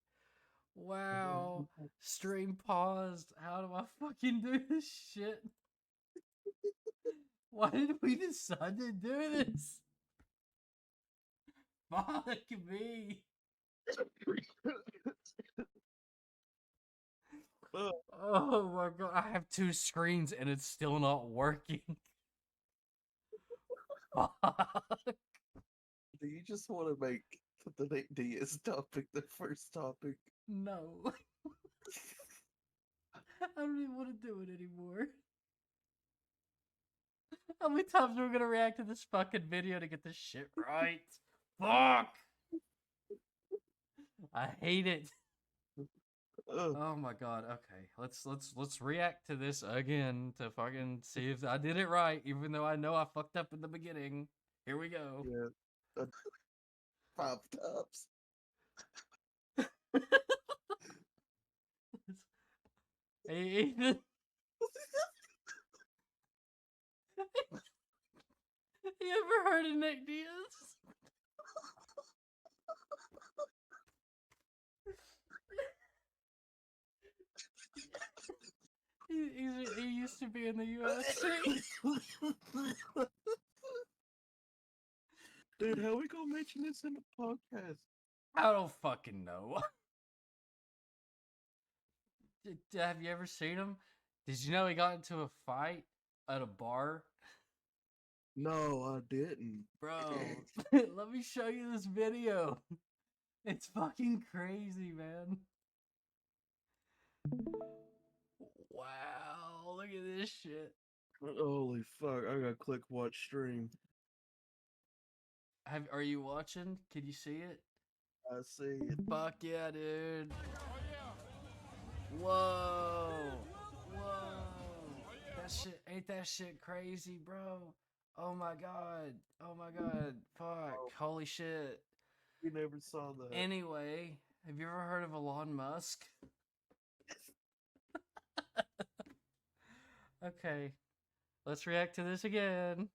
Speaker 1: Wow. Stream paused. How do I fucking do this shit? Why did we decide to do this? Fuck me. Oh my god, I have two screens and it's still not working. Fuck.
Speaker 2: Do you just want to make the Nate Diaz topic the first topic?
Speaker 1: No. I don't even want to do it anymore. How many times are we gonna react to this fucking video to get this shit right? Fuck! I hate it. Oh my god. Okay, let's react to this again to fucking see if I did it right, even though I know I fucked up in the beginning. Here we go.
Speaker 2: Yeah. 5 times.
Speaker 1: Hey, Ethan. You ever heard of Nick Diaz? He used to be in the UFC.
Speaker 2: Dude, how we gonna mention this in the podcast?
Speaker 1: I don't fucking know. Have you ever seen him? Did you know he got into a fight at a bar?
Speaker 2: No, I didn't.
Speaker 1: Bro, let me show you this video. It's fucking crazy, man. Wow, look at this shit.
Speaker 2: Holy fuck! I gotta click watch stream.
Speaker 1: Are you watching? Can you see it?
Speaker 2: I see it.
Speaker 1: Fuck yeah, dude. Whoa. Whoa. That shit, ain't that shit crazy, bro? Oh my god. Oh my god. Fuck. Holy shit.
Speaker 2: You never saw that.
Speaker 1: Anyway, have you ever heard of Elon Musk? Okay. Let's react to this again.